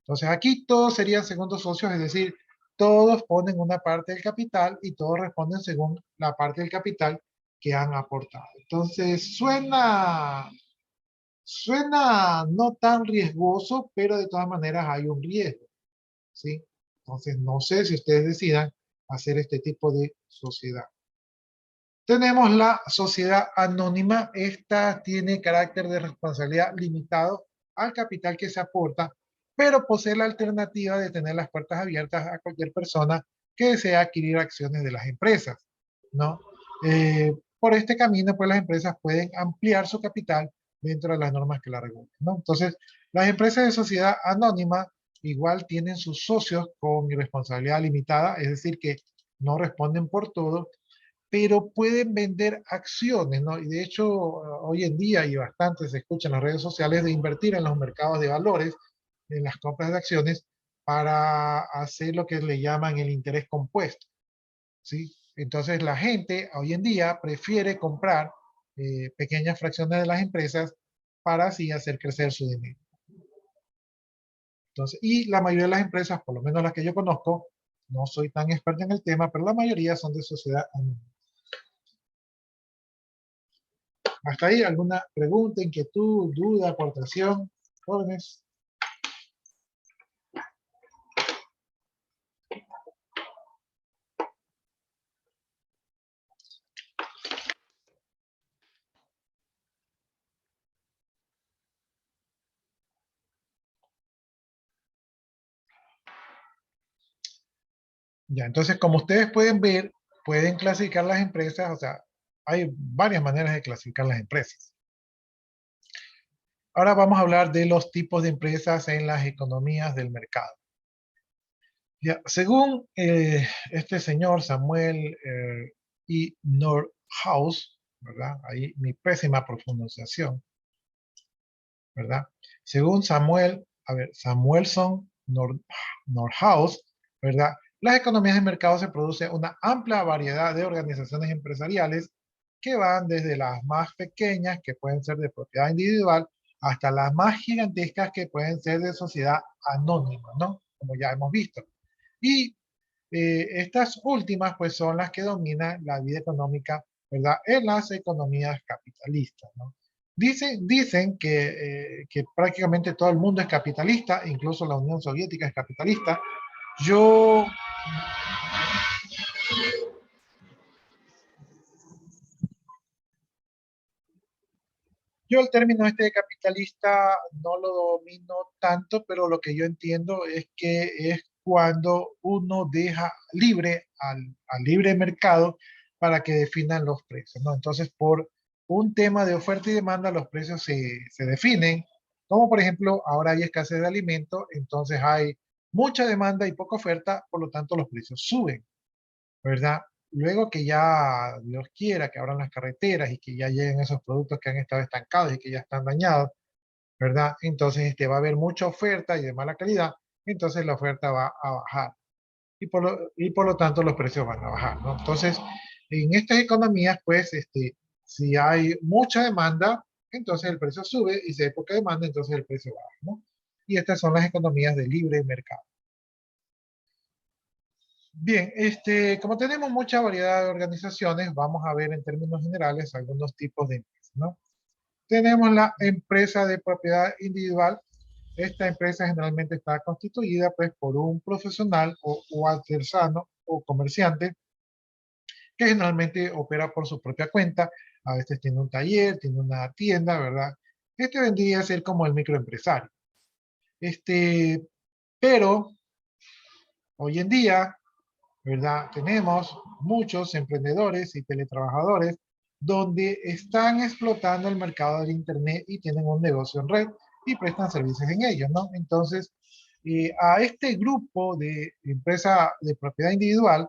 Entonces aquí todos serían segundos socios, es decir, todos ponen una parte del capital y todos responden según la parte del capital que han aportado. Entonces suena no tan riesgoso, pero de todas maneras hay un riesgo, ¿sí? Entonces no sé si ustedes decidan hacer este tipo de sociedad. Tenemos la sociedad anónima. Esta tiene carácter de responsabilidad limitado al capital que se aporta, pero posee la alternativa de tener las puertas abiertas a cualquier persona que desee adquirir acciones de las empresas, ¿no? Por este camino, pues las empresas pueden ampliar su capital dentro de las normas que la regulan, ¿no? Entonces, las empresas de sociedad anónima igual tienen sus socios con responsabilidad limitada, es decir, que no responden por todo, pero pueden vender acciones, ¿no? Y de hecho, hoy en día, y bastante se escucha en las redes sociales, de invertir en los mercados de valores, en las compras de acciones, para hacer lo que le llaman el interés compuesto, ¿sí? Entonces, la gente hoy en día prefiere comprar pequeñas fracciones de las empresas para así hacer crecer su dinero. Entonces, y la mayoría de las empresas, por lo menos las que yo conozco, no soy tan experto en el tema, pero la mayoría son de sociedad anónima. ¿Hasta ahí alguna pregunta, inquietud, duda, aportación, jóvenes? Ya, entonces como ustedes pueden ver, pueden clasificar las empresas, o sea, hay varias maneras de clasificar las empresas. Ahora vamos a hablar de los tipos de empresas en las economías del mercado. Ya, según este señor Samuel E. Nordhaus, ¿verdad? Ahí mi pésima pronunciación, ¿verdad? Según Samuelson Nordhaus, ¿verdad? Las economías de mercado se produce una amplia variedad de organizaciones empresariales que van desde las más pequeñas, que pueden ser de propiedad individual, hasta las más gigantescas, que pueden ser de sociedad anónima, ¿no? Como ya hemos visto. Y estas últimas, pues, son las que dominan la vida económica, ¿verdad? En las economías capitalistas, ¿no? Dicen que prácticamente todo el mundo es capitalista, incluso la Unión Soviética es capitalista. Yo el término este de capitalista no lo domino tanto, pero lo que yo entiendo es que es cuando uno deja libre al libre mercado para que definan los precios, ¿no? Entonces, por un tema de oferta y demanda, los precios se definen, como por ejemplo, ahora hay escasez de alimentos, entonces hay mucha demanda y poca oferta, por lo tanto los precios suben, ¿verdad? Luego que ya Dios quiera que abran las carreteras y que ya lleguen esos productos que han estado estancados y que ya están dañados, ¿verdad? Entonces va a haber mucha oferta y de mala calidad, entonces la oferta va a bajar y por lo tanto los precios van a bajar, ¿no? Entonces, en estas economías, pues, si hay mucha demanda, entonces el precio sube, y si hay poca demanda, entonces el precio baja, ¿no? Y estas son las economías de libre mercado. Bien, como tenemos mucha variedad de organizaciones, vamos a ver en términos generales algunos tipos de empresas, ¿no? Tenemos la empresa de propiedad individual, esta empresa generalmente está constituida pues por un profesional o artesano o comerciante que generalmente opera por su propia cuenta. A veces tiene un taller, tiene una tienda, ¿verdad? Este vendría a ser como el microempresario. Pero hoy en día, ¿verdad? Tenemos muchos emprendedores y teletrabajadores donde están explotando el mercado del Internet y tienen un negocio en red y prestan servicios en ellos, ¿no? Entonces, a este grupo de empresa de propiedad individual,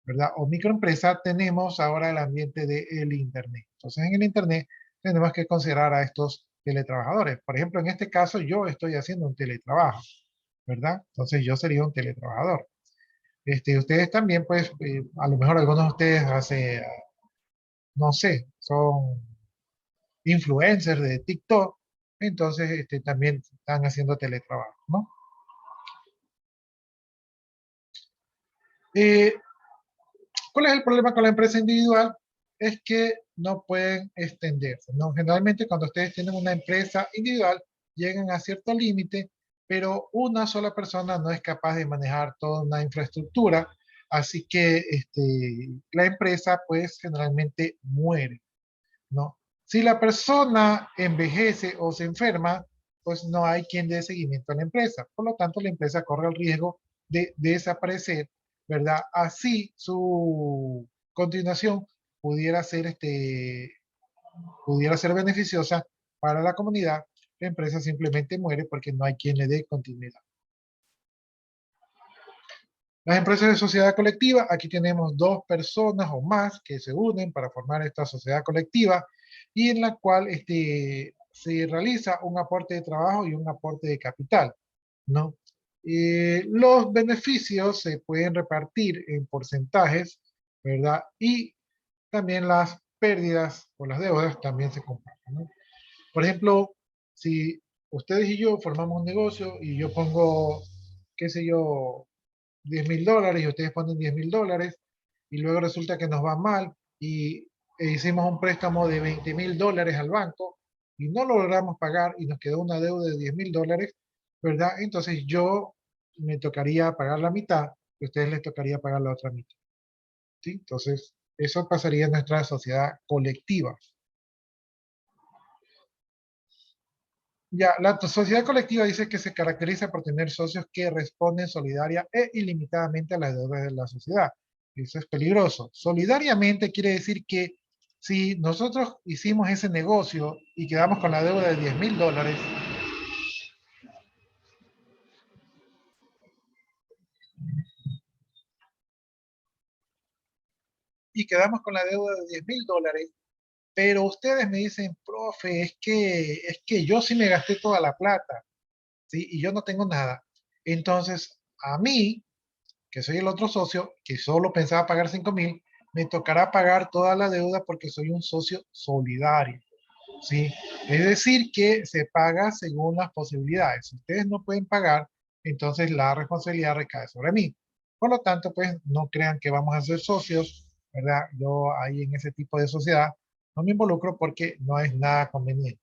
¿verdad? O microempresa, tenemos ahora el ambiente del Internet. Entonces, en el Internet tenemos que considerar a estos teletrabajadores. Por ejemplo, en este caso, yo estoy haciendo un teletrabajo, ¿verdad? Entonces, yo sería un teletrabajador. Ustedes también, pues, a lo mejor algunos de ustedes hace, no sé, son influencers de TikTok, entonces también están haciendo teletrabajo, ¿no? Eh, ¿Cuál es el problema con la empresa individual? Es que no pueden extenderse, ¿no? Generalmente cuando ustedes tienen una empresa individual, llegan a cierto límite, pero una sola persona no es capaz de manejar toda una infraestructura, así que la empresa pues generalmente muere, ¿no? Si la persona envejece o se enferma, pues no hay quien dé seguimiento a la empresa. Por lo tanto, la empresa corre el riesgo de desaparecer, ¿verdad? Así su continuación pudiera ser, pudiera ser beneficiosa para la comunidad. La empresa simplemente muere porque no hay quien le dé continuidad. Las empresas de sociedad colectiva, aquí tenemos dos personas o más que se unen para formar esta sociedad colectiva y en la cual se realiza un aporte de trabajo y un aporte de capital, ¿no? Los beneficios se pueden repartir en porcentajes, ¿verdad? Y también las pérdidas o las deudas también se comparten, ¿no? Por ejemplo, si ustedes y yo formamos un negocio y yo pongo, qué sé yo, $10,000 y ustedes ponen $10,000 y luego resulta que nos va mal e hicimos un préstamo de $20,000 al banco y no lo logramos pagar y nos quedó una deuda de $10,000, ¿verdad? Entonces yo me tocaría pagar la mitad y a ustedes les tocaría pagar la otra mitad, ¿sí? Entonces eso pasaría en nuestra sociedad colectiva. Ya, la sociedad colectiva dice que se caracteriza por tener socios que responden solidaria e ilimitadamente a las deudas de la sociedad. Eso es peligroso. Solidariamente quiere decir que si nosotros hicimos ese negocio y quedamos con la deuda de $10,000, y quedamos con la deuda de $10,000, pero ustedes me dicen, profe, es que yo sí me gasté toda la plata, ¿sí? Y yo no tengo nada. Entonces, a mí, que soy el otro socio, que solo pensaba pagar 5,000, me tocará pagar toda la deuda porque soy un socio solidario, ¿sí? Es decir, que se paga según las posibilidades. Si ustedes no pueden pagar, entonces la responsabilidad recae sobre mí. Por lo tanto, pues no crean que vamos a ser socios, ¿verdad? Yo ahí en ese tipo de sociedad no me involucro porque no es nada conveniente.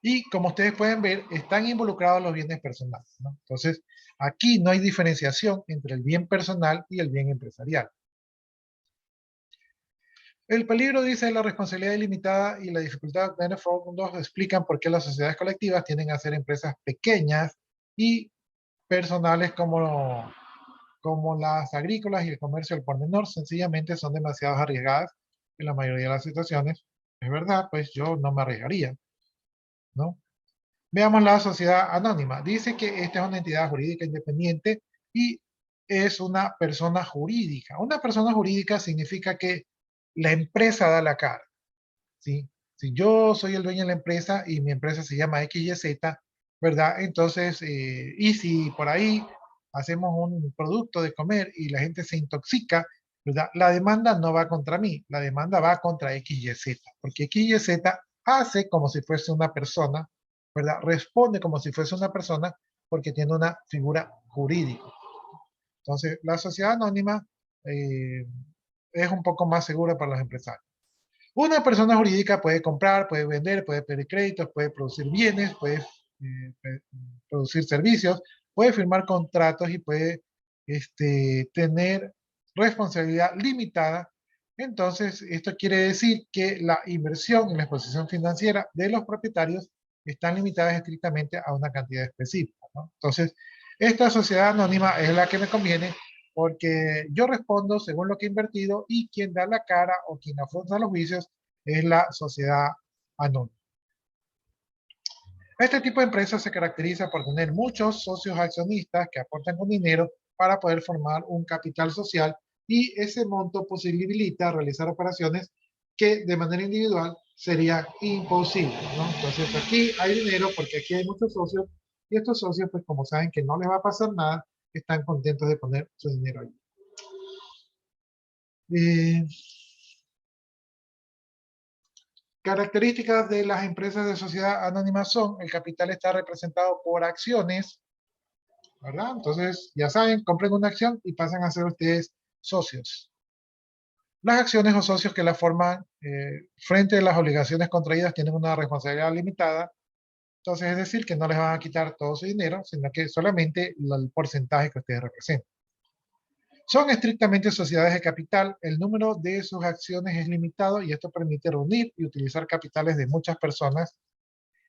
Y como ustedes pueden ver, están involucrados los bienes personales, ¿no? Entonces, aquí no hay diferenciación entre el bien personal y el bien empresarial. El peligro, dice, la responsabilidad ilimitada y la dificultad de obtener fondos explican por qué las sociedades colectivas tienden a ser empresas pequeñas y personales como las agrícolas y el comercio al por menor. Sencillamente son demasiado arriesgadas en la mayoría de las situaciones. Es verdad, pues yo no me arriesgaría, ¿no? Veamos la sociedad anónima. Dice que esta es una entidad jurídica independiente y es una persona jurídica. Una persona jurídica significa que la empresa da la cara, ¿sí? Si yo soy el dueño de la empresa y mi empresa se llama XYZ, ¿verdad? Entonces, y si por ahí hacemos un producto de comer y la gente se intoxica, ¿verdad? La demanda no va contra mí, la demanda va contra XYZ, porque XYZ hace como si fuese una persona, ¿verdad? Responde como si fuese una persona porque tiene una figura jurídica. Entonces, la sociedad anónima es un poco más segura para los empresarios. Una persona jurídica puede comprar, puede vender, puede pedir créditos, puede producir bienes, puede producir servicios, puede firmar contratos y puede tener responsabilidad limitada. Entonces, esto quiere decir que la inversión y la exposición financiera de los propietarios están limitadas estrictamente a una cantidad específica, ¿no? Entonces, esta sociedad anónima es la que me conviene porque yo respondo según lo que he invertido y quien da la cara o quien afronta los juicios es la sociedad anónima. Este tipo de empresa se caracteriza por tener muchos socios accionistas que aportan con dinero para poder formar un capital social y ese monto posibilita realizar operaciones que de manera individual sería imposible, ¿no? Entonces aquí hay dinero porque aquí hay muchos socios y estos socios, pues como saben que no les va a pasar nada, están contentos de poner su dinero ahí. Características de las empresas de sociedad anónima son: el capital está representado por acciones, ¿verdad? Entonces, ya saben, compren una acción y pasan a ser ustedes socios. Las acciones o socios que la forman frente a las obligaciones contraídas tienen una responsabilidad limitada. Entonces, es decir, que no les van a quitar todo su dinero, sino que solamente el porcentaje que ustedes representan. Son estrictamente sociedades de capital, el número de sus acciones es limitado y esto permite reunir y utilizar capitales de muchas personas.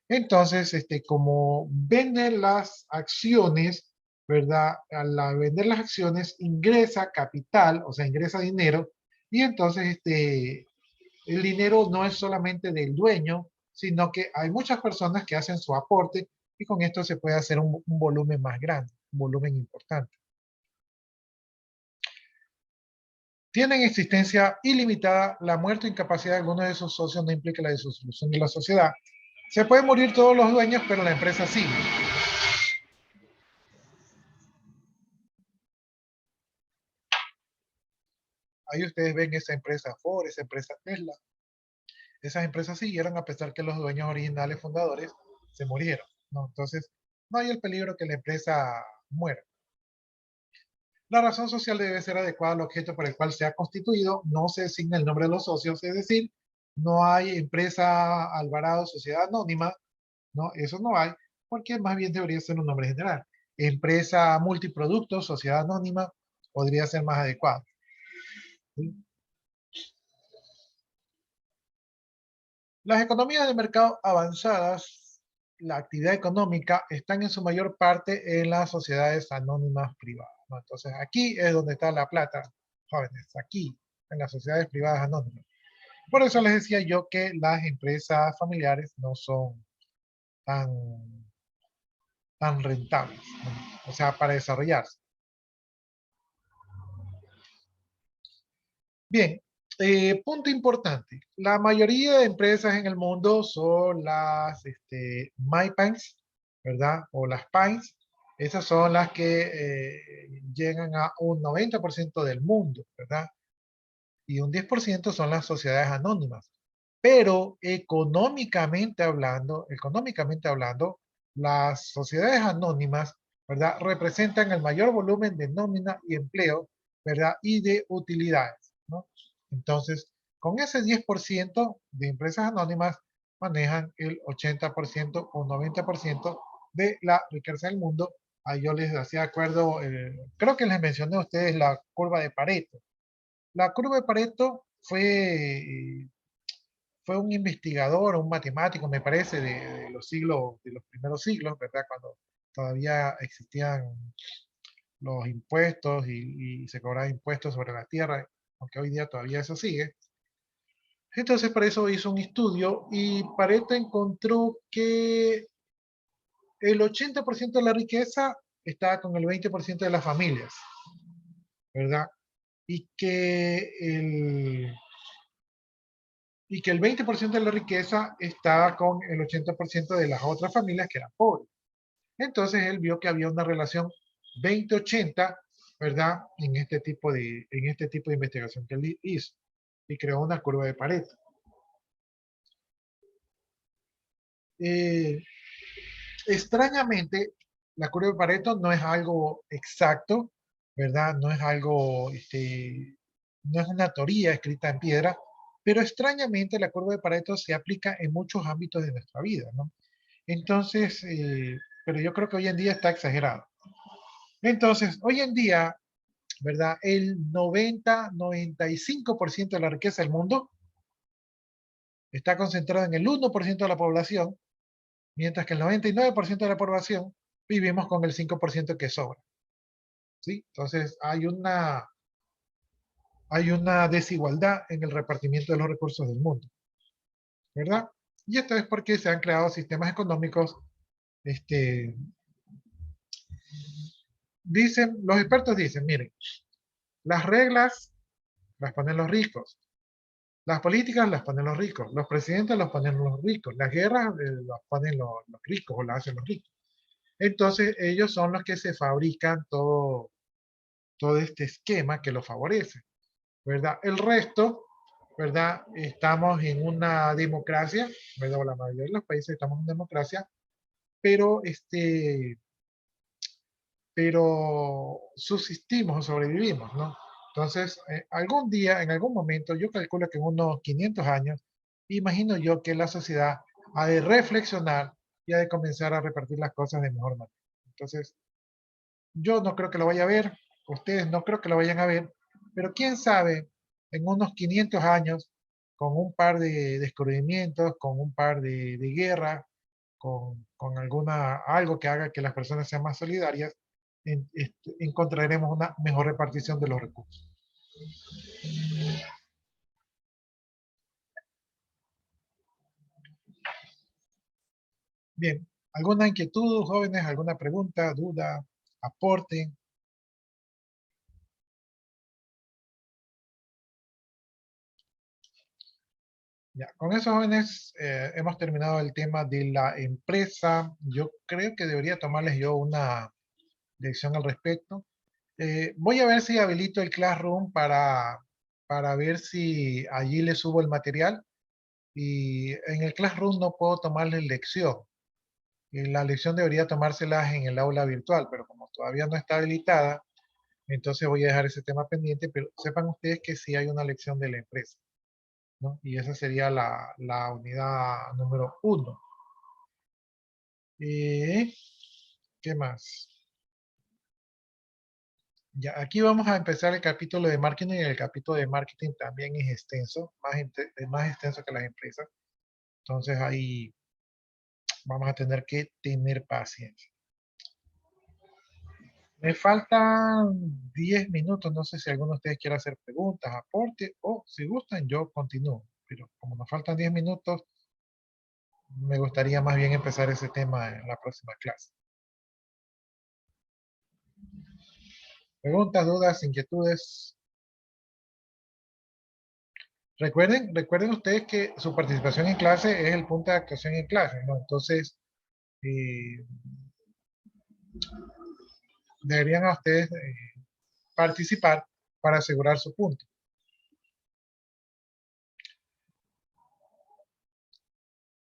Entonces, como venden las acciones, ¿verdad? Al vender las acciones ingresa capital, o sea, ingresa dinero, y entonces el dinero no es solamente del dueño, sino que hay muchas personas que hacen su aporte y con esto se puede hacer un volumen más grande, un volumen importante. Tienen existencia ilimitada, la muerte o incapacidad de alguno de sus socios no implica la disolución de la sociedad. Se pueden morir todos los dueños, pero la empresa sigue. Ahí ustedes ven esa empresa Ford, esa empresa Tesla. Esas empresas siguieron a pesar que los dueños originales fundadores se murieron, ¿no? Entonces, no hay el peligro que la empresa muera. La razón social debe ser adecuada al objeto por el cual se ha constituido, no se designa el nombre de los socios, es decir, no hay empresa Alvarado Sociedad Anónima, ¿no? Eso no hay, porque más bien debería ser un nombre general. Empresa Multiproductos, Sociedad Anónima, podría ser más adecuado, ¿sí? Las economías de mercado avanzadas, la actividad económica, están en su mayor parte en las sociedades anónimas privadas, ¿no? Entonces aquí es donde está la plata, jóvenes, aquí, en las sociedades privadas anónimas. Por eso les decía yo que las empresas familiares no son tan, tan rentables, ¿no? O sea, para desarrollarse. Bien, punto importante. La mayoría de empresas en el mundo son las MyPines, ¿verdad? O las Pines. Esas son las que llegan a un 90% del mundo, ¿verdad? Y un 10% son las sociedades anónimas. Pero económicamente hablando, las sociedades anónimas, ¿verdad? Representan el mayor volumen de nómina y empleo, ¿verdad? Y de utilidades, ¿no? Entonces, con ese 10% de empresas anónimas manejan el 80% o 90% de la riqueza del mundo. Ahí yo les hacía acuerdo, creo que les mencioné a ustedes la curva de Pareto. La curva de Pareto fue un investigador, un matemático, me parece, de los primeros siglos, ¿verdad? Cuando todavía existían los impuestos y se cobraban impuestos sobre la tierra, aunque hoy día todavía eso sigue. Entonces, para eso hizo un estudio y Pareto encontró que el 80% de la riqueza estaba con el 20% de las familias, ¿verdad? Y que el 20% de la riqueza estaba con el 80% de las otras familias que eran pobres. Entonces él vio que había una relación 20-80, ¿verdad? En este tipo de investigación que él hizo. Y creó una curva de Pareto. Extrañamente, la curva de Pareto no es algo exacto, ¿verdad? No es algo, no es una teoría escrita en piedra, Pero extrañamente la curva de Pareto se aplica en muchos ámbitos de nuestra vida, ¿no? Entonces, pero yo creo que hoy en día está exagerado. Entonces, hoy en día, ¿verdad? El 95% de la riqueza del mundo está concentrada en el 1% de la población, mientras que el 99% de la población vivimos con el 5% que sobra. ¿Sí? Entonces, hay una desigualdad en el repartimiento de los recursos del mundo, ¿verdad? Y esto es porque se han creado sistemas económicos, los expertos dicen, miren, las reglas las ponen los ricos, las políticas las ponen los ricos, los presidentes los ponen los ricos, las guerras las ponen los ricos o las hacen los ricos. Entonces ellos son los que se fabrican todo este esquema que lo favorece, ¿verdad? El resto, ¿verdad? Estamos en una democracia, ¿verdad? La mayoría de los países estamos en democracia, pero subsistimos o sobrevivimos, ¿no? Entonces, algún día, en algún momento, yo calculo que en unos 500 años, imagino yo que la sociedad ha de reflexionar y ha de comenzar a repartir las cosas de mejor manera. Entonces, yo no creo que lo vaya a ver, ustedes no creo que lo vayan a ver, pero quién sabe, en unos 500 años, con un par de descubrimientos, con un par de guerras, con algo que haga que las personas sean más solidarias, encontraremos una mejor repartición de los recursos. Bien, ¿alguna inquietud, jóvenes? ¿Alguna pregunta, duda, aporte? Ya, con eso, jóvenes, hemos terminado el tema de la empresa. Yo creo que debería tomarles yo una lección al respecto. Voy a ver si habilito el Classroom para ver si allí les subo el material. Y en el Classroom no puedo tomarles lección. La lección debería tomárselas en el aula virtual, pero como todavía no está habilitada, entonces voy a dejar ese tema pendiente, pero sepan ustedes que sí hay una lección de la empresa, ¿no? Y esa sería la unidad número 1. ¿Qué más? Ya, aquí vamos a empezar el capítulo de marketing, y el capítulo de marketing también es extenso, más extenso que las empresas. Entonces ahí vamos a tener que tener paciencia. Me faltan 10 minutos, no sé si alguno de ustedes quiere hacer preguntas, aporte, o si gustan yo continúo. Pero como nos faltan 10 minutos, me gustaría más bien empezar ese tema en la próxima clase. Preguntas, dudas, inquietudes. Recuerden ustedes que su participación en clase es el punto de actuación en clase, ¿no? Entonces, deberían a ustedes participar para asegurar su punto.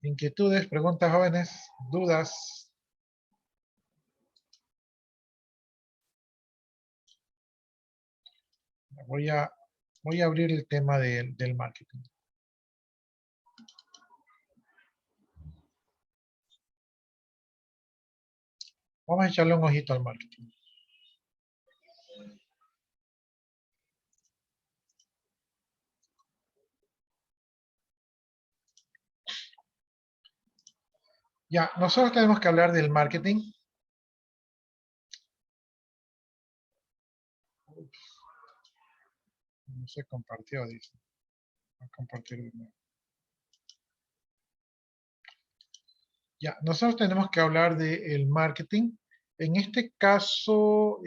Inquietudes, preguntas, jóvenes, dudas. Voy a abrir el tema del marketing. Vamos a echarle un ojito al marketing. Ya, nosotros tenemos que hablar del marketing. No se compartió, dice. Voy a compartir de nuevo. Ya, nosotros tenemos que hablar del marketing. En este caso,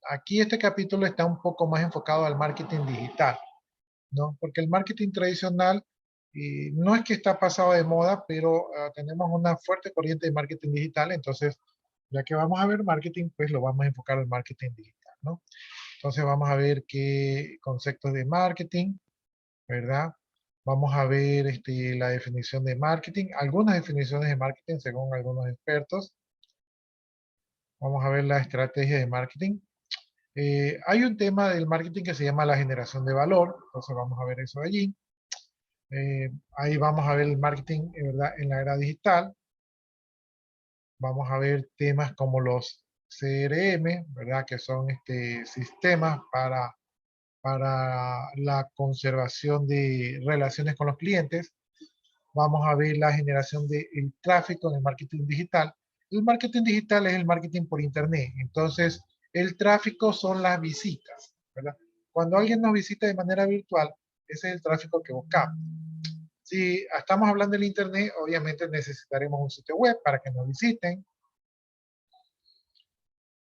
aquí este capítulo está un poco más enfocado al marketing digital, ¿no? Porque el marketing tradicional no es que está pasado de moda, pero tenemos una fuerte corriente de marketing digital, entonces, ya que vamos a ver marketing, pues lo vamos a enfocar al marketing digital, ¿no? Entonces vamos a ver qué conceptos de marketing, ¿verdad? Vamos a ver la definición de marketing, algunas definiciones de marketing según algunos expertos. Vamos a ver la estrategia de marketing. Hay un tema del marketing que se llama la generación de valor, entonces vamos a ver eso de allí. Ahí vamos a ver el marketing, ¿verdad?, en la era digital. Vamos a ver temas como los CRM, ¿verdad?, que son sistemas para la conservación de relaciones con los clientes. Vamos a ver la generación del tráfico en el marketing digital. El marketing digital es el marketing por internet. Entonces, el tráfico son las visitas, ¿verdad? Cuando alguien nos visita de manera virtual, ese es el tráfico que buscamos. Si estamos hablando del internet, obviamente necesitaremos un sitio web para que nos visiten.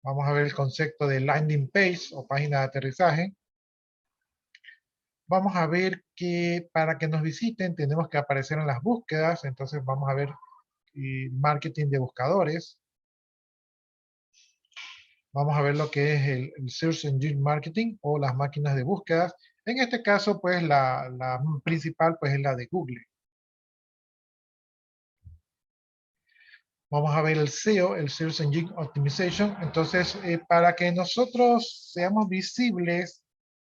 Vamos a ver el concepto de landing page o página de aterrizaje. Vamos a ver que para que nos visiten tenemos que aparecer en las búsquedas. Entonces vamos a ver marketing de buscadores. Vamos a ver lo que es el Search Engine Marketing o las máquinas de búsquedas. En este caso, pues la principal pues es la de Google. Vamos a ver el SEO, el Search Engine Optimization. Entonces, para que nosotros seamos visibles,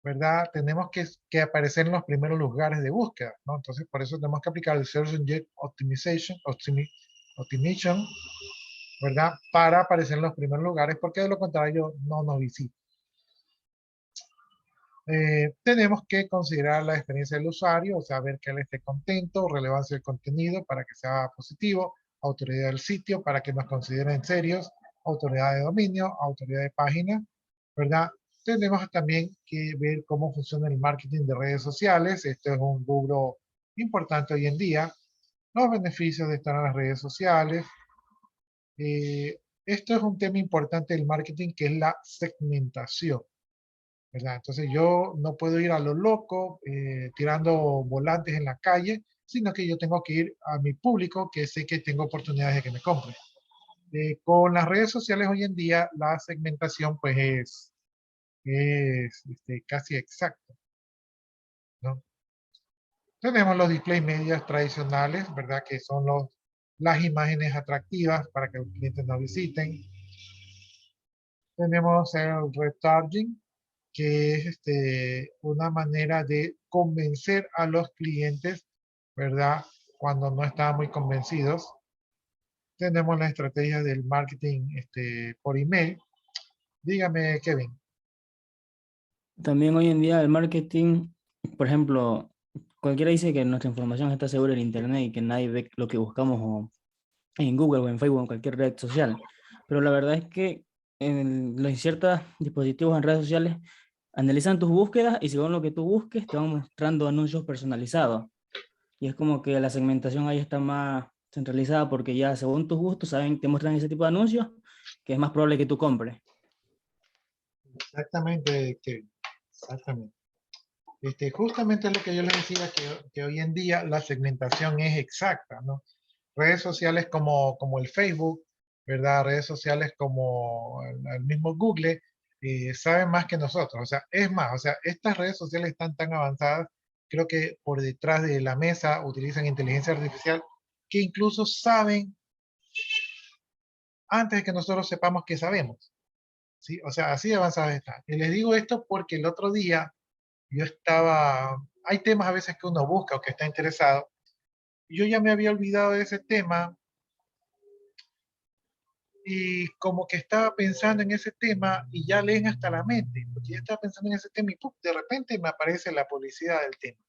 ¿verdad? Tenemos que aparecer en los primeros lugares de búsqueda, ¿no? Entonces, por eso tenemos que aplicar el Search Engine Optimization, ¿verdad? Para aparecer en los primeros lugares, porque de lo contrario no nos visita. Tenemos que considerar la experiencia del usuario, o sea, ver que él esté contento, relevancia del contenido para que sea positivo, autoridad del sitio para que nos consideren serios, autoridad de dominio, autoridad de página, ¿verdad? Tenemos también que ver cómo funciona el marketing de redes sociales. Esto es un rubro importante hoy en día. Los beneficios de estar en las redes sociales. Esto es un tema importante del marketing que es la segmentación, ¿verdad? Entonces yo no puedo ir a lo loco tirando volantes en la calle, sino que yo tengo que ir a mi público que sé que tengo oportunidades de que me compren. Con las redes sociales hoy en día la segmentación pues es casi exacta, ¿no? Tenemos los display medias tradicionales, ¿verdad? Que son las imágenes atractivas para que los clientes nos visiten. Tenemos el retargeting, que es una manera de convencer a los clientes, ¿verdad? Cuando no están muy convencidos. Tenemos la estrategia del marketing por email. Dígame, Kevin. También hoy en día el marketing, por ejemplo, cualquiera dice que nuestra información está segura en Internet y que nadie ve lo que buscamos en Google o en Facebook o en cualquier red social. Pero la verdad es que en los ciertos dispositivos en redes sociales analizan tus búsquedas y según lo que tú busques te van mostrando anuncios personalizados. Y es como que la segmentación ahí está más centralizada porque ya según tus gustos saben, te muestran ese tipo de anuncios que es más probable que tú compres. Exactamente, Kevin. Exactamente. Justamente lo que yo les decía, que hoy en día la segmentación es exacta, ¿no? Redes sociales como el Facebook, ¿verdad? Redes sociales como el mismo Google, saben más que nosotros. O sea, es más, o sea, estas redes sociales están tan avanzadas, creo que por detrás de la mesa utilizan inteligencia artificial, que incluso saben antes de que nosotros sepamos que sabemos, ¿sí? O sea, así de avanzadas están. Y les digo esto porque el otro día yo hay temas a veces que uno busca o que está interesado, y yo ya me había olvidado de ese tema y como que estaba pensando en ese tema y ya leen hasta la mente, porque ya estaba pensando en ese tema y ¡pum!, de repente me aparece la publicidad del tema.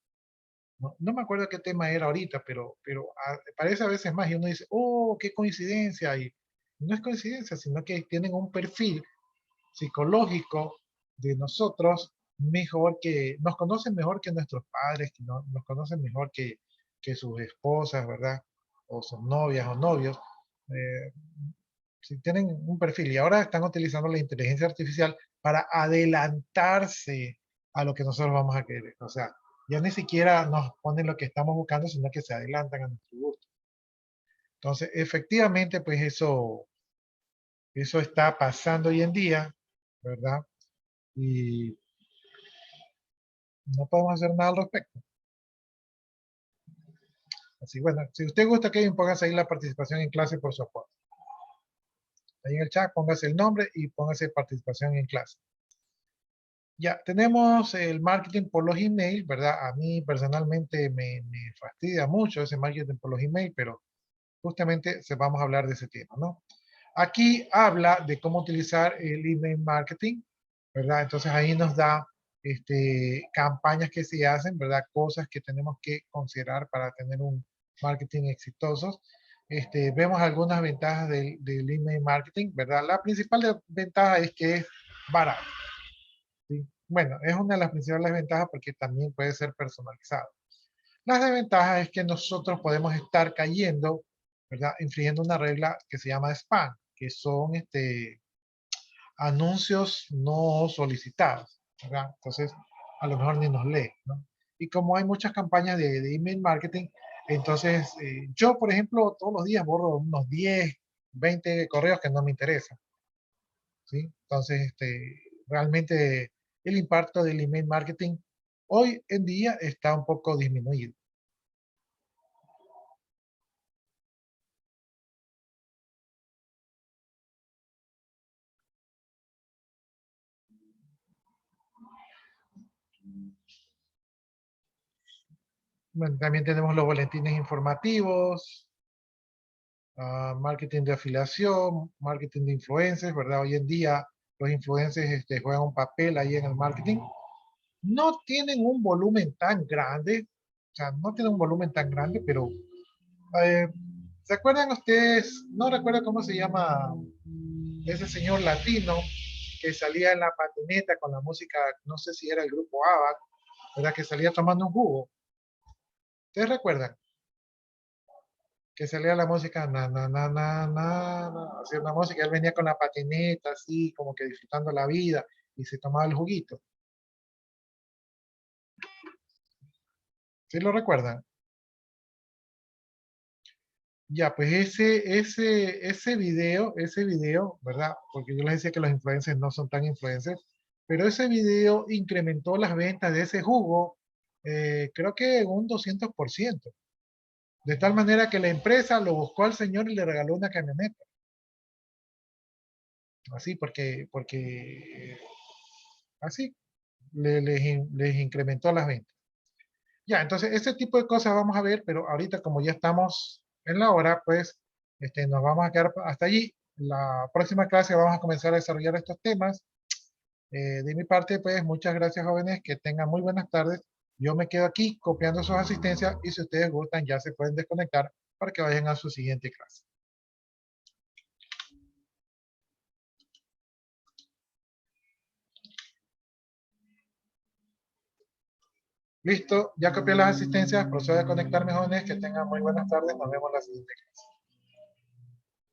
No me acuerdo qué tema era ahorita, pero aparece a veces más y uno dice, oh, qué coincidencia. Y no es coincidencia, sino que tienen un perfil psicológico de nosotros mejor nos conocen mejor que nuestros padres, que nos conocen mejor que sus esposas, ¿verdad? O sus novias o novios. Eh, si tienen un perfil y ahora están utilizando la inteligencia artificial para adelantarse a lo que nosotros vamos a querer. O sea, ya ni siquiera nos ponen lo que estamos buscando, sino que se adelantan a nuestro gusto. Entonces, efectivamente, pues eso está pasando hoy en día, ¿verdad? Y no podemos hacer nada al respecto. Así, bueno, si usted gusta, Kevin, póngase ahí la participación en clase por su aporte. Ahí en el chat, póngase el nombre y póngase participación en clase. Ya, tenemos el marketing por los emails, ¿verdad? A mí personalmente me fastidia mucho ese marketing por los emails, pero justamente vamos a hablar de ese tema, ¿no? Aquí habla de cómo utilizar el email marketing, ¿verdad? Entonces ahí nos da campañas que se hacen, ¿verdad? Cosas que tenemos que considerar para tener un marketing exitoso. Vemos algunas ventajas del email marketing, ¿verdad? La principal ventaja es que es barato, ¿sí? Bueno, es una de las principales ventajas porque también puede ser personalizado. Las desventajas es que nosotros podemos estar cayendo, ¿verdad? Infringiendo una regla que se llama spam, que son anuncios no solicitados, ¿verdad? Entonces, a lo mejor ni nos lee, ¿no? Y como hay muchas campañas de email marketing, entonces yo, por ejemplo, todos los días borro unos 10, 20 correos que no me interesan, ¿sí? Entonces, realmente el impacto del email marketing hoy en día está un poco disminuido. Bueno, también tenemos los boletines informativos, marketing de afiliación, marketing de influencers, ¿verdad? Hoy en día los influencers juegan un papel ahí en el marketing. No tienen un volumen tan grande, o sea, no tienen un volumen tan grande, pero eh, ¿se acuerdan ustedes? No recuerdo cómo se llama ese señor latino que salía en la patineta con la música, no sé si era el grupo ABBA, ¿verdad? Que salía tomando un jugo. ¿Ustedes recuerdan? Que salía la música, hacía una música, él venía con la patineta, así, como que disfrutando la vida, y se tomaba el juguito. ¿Sí lo recuerdan? Ya, pues ese video, ¿verdad? Porque yo les decía que los influencers no son tan influencers, pero ese video incrementó las ventas de ese jugo, creo que un 200%. De tal manera que la empresa lo buscó al señor y le regaló una camioneta. Así, porque así les incrementó las ventas. Ya, entonces ese tipo de cosas vamos a ver, pero ahorita como ya estamos en la hora, pues nos vamos a quedar hasta allí. La próxima clase vamos a comenzar a desarrollar estos temas. De mi parte, pues muchas gracias jóvenes, que tengan muy buenas tardes. Yo me quedo aquí copiando sus asistencias y si ustedes gustan ya se pueden desconectar para que vayan a su siguiente clase. Listo, ya copié las asistencias, procedo a conectarme jóvenes, que tengan muy buenas tardes, nos vemos en la siguiente clase.